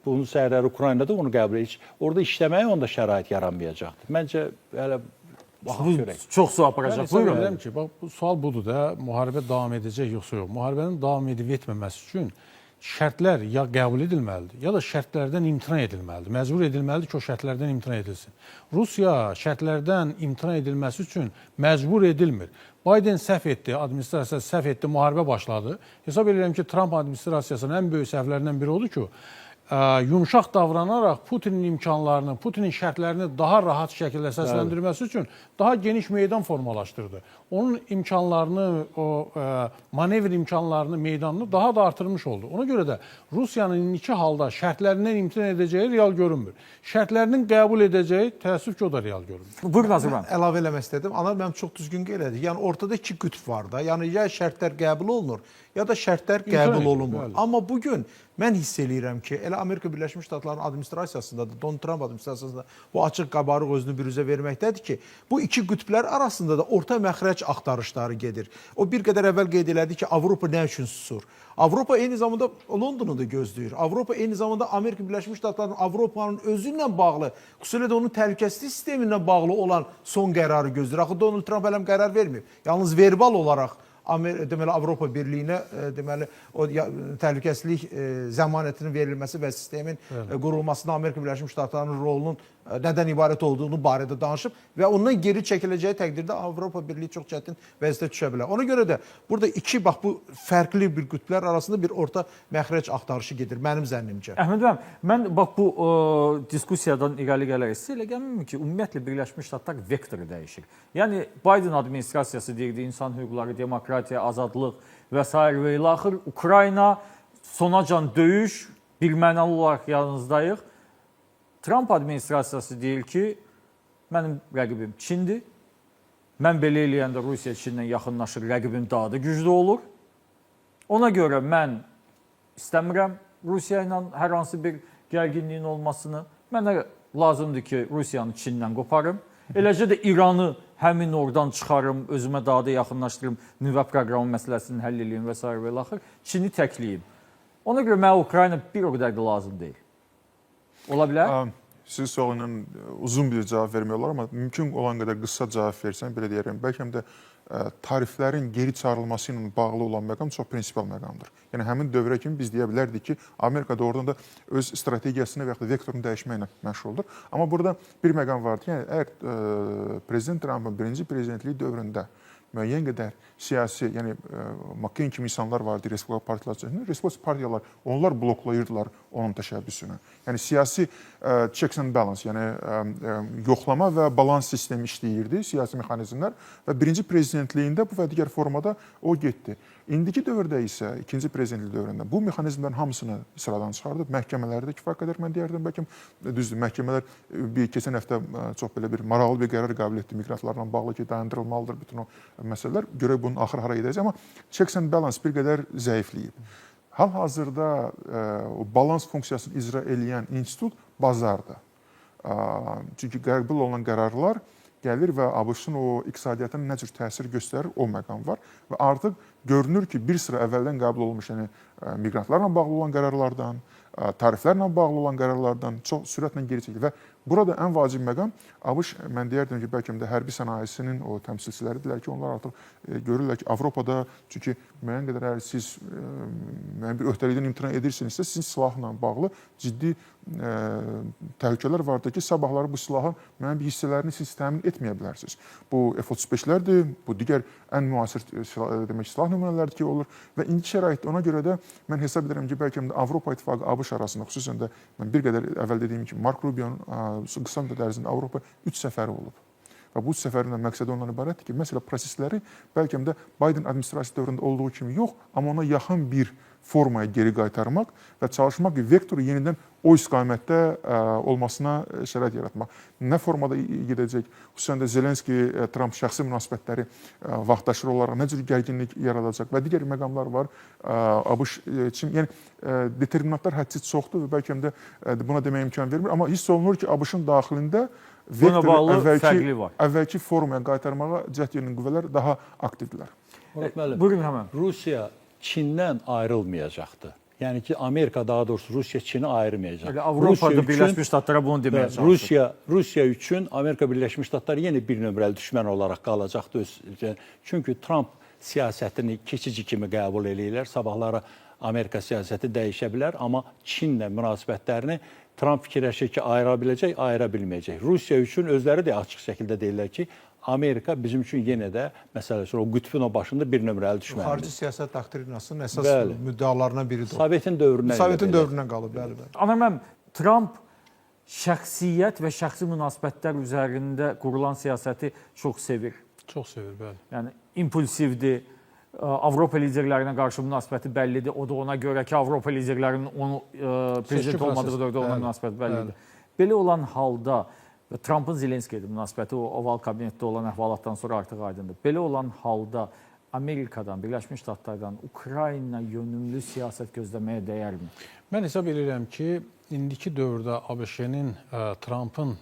bunun səhərləri Ukraynada onu qəbul edir. Orada işləməyə onda şərait yaranmayacaqdır. Məncə, hələ baxaq görək. Çox su aparacaq. Buyurun. Ki, bax, bu sual budur da, müharibə davam edəcək yoxsa yox. Müharibənin davam edib etməməsi üçün şərtlər ya qəbul edilməlidir, ya da şərtlərdən imtina edilməlidir. Məcbur edilməlidir ki, o şərtlərdən imtina edilsin. Rusiya şərtlərdən imtina edilməsi üçün məcbur edilmir. Biden səhv etdi, administrasiyası səhv etdi, müharibə başladı. Hesab edirəm ki, Trump administrasiyasının ən böyük səhvlərindən biri odur ki, yumşaq davranaraq Putinin imkanlarını, Putinin şərtlərini daha rahat şəkildə səsləndirməsi üçün daha geniş meydan formalaşdırdı. Onun imkanlarını, o manevr imkanlarını, meydanını daha da artırmış oldu. Ona görə də Rusiyanın indiki halda şərtlərindən imtina edəcəyi real görünmür. Şərtlərinin qəbul edəcəyi təəssüf ki, o da real görünmür. Buyurun Nazır bəy. Əlavə eləmək istədim. Anar mənim çox düzgün qeyd elədi. Yəni ortada iki qütb var da. Yəni ya şərtlər qəbul olunur, ya da şərtlər qəbul olunmur. Amma bu gün mən hiss eləyirəm ki, elə Amerika Birləşmiş Ştatlarının administrasiyasında da, Donald Trump administrasiyasında bu açıq qabarıq özünü büruzə verməkdədir ki, bu iki qütblər arasında da orta məxrəc axtarışları gedir. O bir qədər əvvəl qeyd elədi ki, Avropa nə üçün susur? Avropa eyni zamanda Londonu da gözləyir. Avropa eyni zamanda Amerika Birləşmiş Ştatlarının Avropanın özü ilə bağlı, xüsusilə də onun təhlükəsizlik sistemi ilə bağlı olan son qərarı gözləyir. Axı Donald Trump hələm qərar verməyib. Yalnız verbal olaraq deməli Avropa Birliyinə deməli o təhlükəsizlik zəmanətinin verilməsi və sistemin qurulmasında Amerika Birləşmiş Ştatlarının rolunun nədən ibarət olduğunu barədə danışıb və ondan geri çəkiləcəyi təqdirdə Avropa Birliyi çox çətin vəziyyətə düşə bilər. Ona görə də burada iki bax bu fərqli bir qütblər arasında bir orta məxrəc axtarışı gedir mənim zənnimcə. Əhməd bəy, mən bax bu diskussiyadan irəli gələrək sizə elə gəlmir ki, ümumiyyətlə Birləşmiş Ştatlar vektoru dəyişir. Yəni Biden administrasiyası deyirdi, insan hüquqları, demokratiya, azadlıq və s. və ilə axır Ukrayna sonacan döyüş, birmənalı olaraq yanınızdayıq. Trump administrasiyası deyir ki, mənim rəqibim Çindir. Mən belə eləyəndə Rusiya Çindən yaxınlaşır, rəqibim daha da güclü olur. Ona görə mən istəmirəm Rusiya ilə hər hansı bir gərginliyin olmasını. Mənə lazımdır ki, Rusiyanı Çindən qoparım. Eləcə də İranı həmin oradan çıxarım, özümə daha da yaxınlaşdırım, nüvə proqramı məsələsini həll edeyim və s. və ilə axır. Çini təkliyim. Ona görə mənə Ukrayna bir o qədər də lazım deyil. Ola bilər? Sizin sualına uzun bir cavab vermək olar, amma mümkün olan qədər qısa cavab versən, belə deyərəm, bəlkə də tariflərin geri çağırılması ilə bağlı olan məqam çox prinsipal məqamdır. Yəni, həmin dövrə kimi biz deyə bilərdik ki, Amerika doğrudan da öz strategiyasını və ya da vektorunu dəyişməklə məşğuldur. Amma burada bir məqam vardır. Yəni, əgər Prezident Trumpın birinci prezidentliyi dövründə müəyyən qədər siyasi, yəni McCain kimi insanlar vardı Respublika partiyaları içərisində. Respublika partiyalar, onlar bloklayırdılar onun təşəbbüsünü. Yəni siyasi checks and balance, yəni yoxlama və balans sistemi işləyirdi, siyasi mexanizmlər və birinci prezidentliyində bu və digər formada o getdi. İndiki dövrdə isə, ikinci prezidentlik dövründə bu mexanizmlərin hamısını sıradan çıxardıb, məhkəmələrdə kifayət qədər mən deyərdim, bəlkə düzdür, məhkəmələr keçən həftə çox belə bir maraqlı bir qərar qəbul etdi miqrantlarla bağlı ki, dayandırılmalıdır bütün o məsələlər. Görək bunun axır hara gedəcək, amma checks and balance bir qədər zəifləyib. Hal-hazırda o balans funksiyasını icra eləyən institut bazardır. Çünki qəbul olunan qərarlar gəlir və ABŞ-ın o iqtisadiyyatına nə cür təsir göstərir, o məqam var. Və artıq görünür ki, bir sıra əvvəldən qəbul olmuş, yəni miqrantlarla bağlı olan qərarlardan, tariflərlə bağlı olan qərarlardan çox sürətlə geri çəkilir. Və burada ən vacib məqam ABŞ, mən deyərdim ki, bəlkə də hərbi sənayesinin o təmsilçiləridirlər ki, onlar artıq görürlər ki, Avropada, çünki müəyyən qədər əgər siz müəyyən bir öhdəlikdən imtina edirsinizsə, sizin silahla bağlı ciddi təhlükələr vardır ki, sabahları bu silahın müəyyən bir hissələrini siz təmin etməyə bilərsiniz. Bu F-35-lərdir, bu digər ən müasir silah nümunələrdir ki, olur və indi şəraitdə ona görə də mən hesab edirəm ki, bəlkə də Avropa İttifaqı ABŞ arasında, xüsusən də mən bir qədər əvvəl dediyim kimi, Mark Rubio'nun qısa müddət ərzində Avropa 3 səfəri olub. Və bu səfərin məqsədi ondan ibarətdir ki, məsələ prosesləri bəlkə də Biden administrasiyası dövründə olduğu kimi yox, amma ona yaxın bir formaya geri qaytarmaq və çalışmaq ki, vektoru yenidən o istiqamətdə olmasına şərait yaratmaq. Nə formada gedəcək? Xüsusən də Zelenski-Trump şəxsi münasibətləri vaxtaşırı olaraq nə cür gərginlik yaradacaq və digər məqamlar var. ABŞ üçün, yəni determinantlar hədsiz çoxdur və bəlkə də buna deməyə imkan vermir, amma hiss olunur ki, ABC-ın daxilində vektoru əvvəlki formaya qaytarmağa cəhd yönlü qüvvələr daha aktivdirlər. Buyurun həmən. Rusiya Çindən ayrılmayacaqdır. Yəni ki, Amerika daha doğrusu Rusiya Çini ayırmayacaq. Avropada Birləşmiş Ştatlara bunu deməyə çalışır. Rusiya üçün Amerika Birləşmiş Ştatları yenə bir nömrəli düşmən olaraq qalacaqdır. Çünki Trump siyasətini keçici kimi qəbul eləyirlər. Sabahları Amerika siyasəti dəyişə bilər, amma Çinlə münasibətlərini Tramp fikirləşir ki, ayıra biləcək, ayıra bilməyəcək. Rusiya üçün özləri də açıq şəkildə deyirlər ki, Amerika bizim üçün yenə də məsələ üçün o qütbün o başında bir nömrəli düşməlidir. Xarici siyasət doktrinasının əsas müddəalarından biridir. Sovetin dövründən. Sovetin dövründən qalıb, bəli. Amma mən Tramp şəxsiyyət və şəxsi münasibətlər üzərində qurulan siyasəti çox sevir. Çox sevir, bəli. Yəni impulsivdir. Avropa liderlərinə qarşı münasibəti bəllidir. O da ona görə ki, Avropa liderlərinin onu prezident olmadığı dövrdə ona münasibəti bəllidir. Belə olan halda və Trampın Zelenskiyə münasibəti o oval kabinetdə olan əhvalatdan sonra artıq aydındır. Belə olan halda Amerikadan, Birləşmiş Ştatlardan Ukrayna yönümlü siyasət gözləməyə dəyərmi? Mən hesab edirəm ki, indiki dövrdə ABŞ-nin Trampın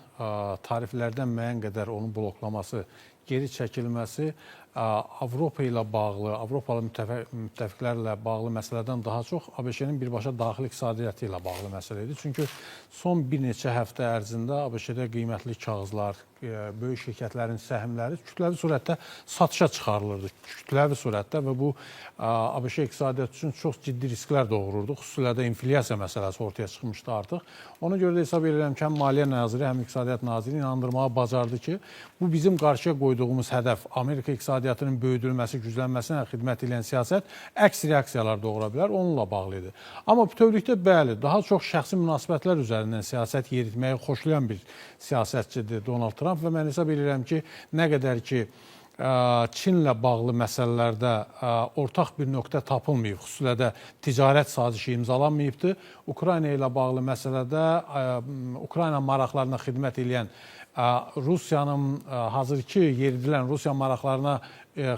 tariflərdən müəyyən qədər onu bloklaması, geri çəkilməsi Avropa ilə bağlı, Avropalı müttəfiqlərlə bağlı məsələdən daha çox ABŞ-nin birbaşa daxili iqtisadiyyatı ilə bağlı məsələ idi. Çünki son bir neçə həftə ərzində ABŞ-də qiymətli kağızlar, böyük şirkətlərin səhmləri kütləvi surətdə satışa çıxarılırdı. Kütləvi surətdə və bu ABŞ iqtisadiyyatı üçün çox ciddi risklər doğururdu. Xüsusilə də inflyasiya məsələsi ortaya çıxmışdı artıq. Ona görə də hesab edirəm ki, həm Maliyyə Naziri, həm İqtisadiyyat Naziri inandırmağa bacardı ki, bu bizim qarşıya qoyduğumuz hədəf Amerika iqtisadiyyatının böyüdülməsi, güclənməsinə xidmət edən siyasət əks reaksiyalar doğura bilər, onunla bağlı idi. Amma bütövlükdə bəli, daha çox şəxsi münasibətlər üzərindən siyasət yeritməyi xoşlayan bir siyasətçidir Donald Trump və mən hesab edirəm ki, nə qədər ki, Çinlə bağlı məsələlərdə ortaq bir nöqtə tapılmayıb, xüsusilə də ticarət sazişi imzalanmayıbdır. Ukrayna ilə bağlı məsələdə Ukrayna maraqlarına xidmət edən Rusiyanın hazırki yeridilən Rusiya maraqlarına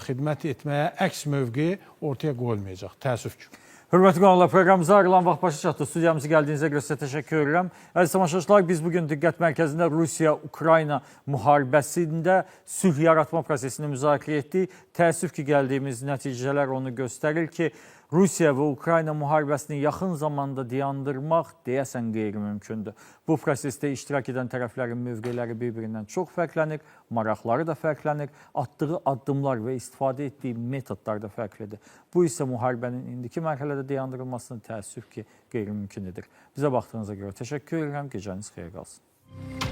xidmət etməyə əks mövqe ortaya qoyulmayacaq, təəssüf ki. Hörmətli qonaqlar, proqramımıza ayrılan vaxt başa çatdı. Studiyamıza gəldiyinizə görə sizə təşəkkür edirəm. Əziz tamaşaçılar, biz bugün diqqət mərkəzində Rusiya-Ukrayna müharibəsində sülh yaratma prosesini müzakirə etdik. Təəssüf ki, gəldiyimiz nəticələr onu göstərir ki, Rusiya və Ukrayna müharibəsini yaxın zamanda dayandırmaq deyəsən qeyri-mümkündür. Bu prosesdə iştirak edən tərəflərin mövqeləri bir-birindən çox fərqlənir, maraqları da fərqlənir, atdığı addımlar və istifadə etdiyi metodlar da fərqlidir. Bu isə müharibənin indiki mərhələdə dayandırılmasını təəssüf ki, qeyri-mümkün edir. Bizə baxdığınıza görə təşəkkür edirəm, gecəniz xeyir qalsın.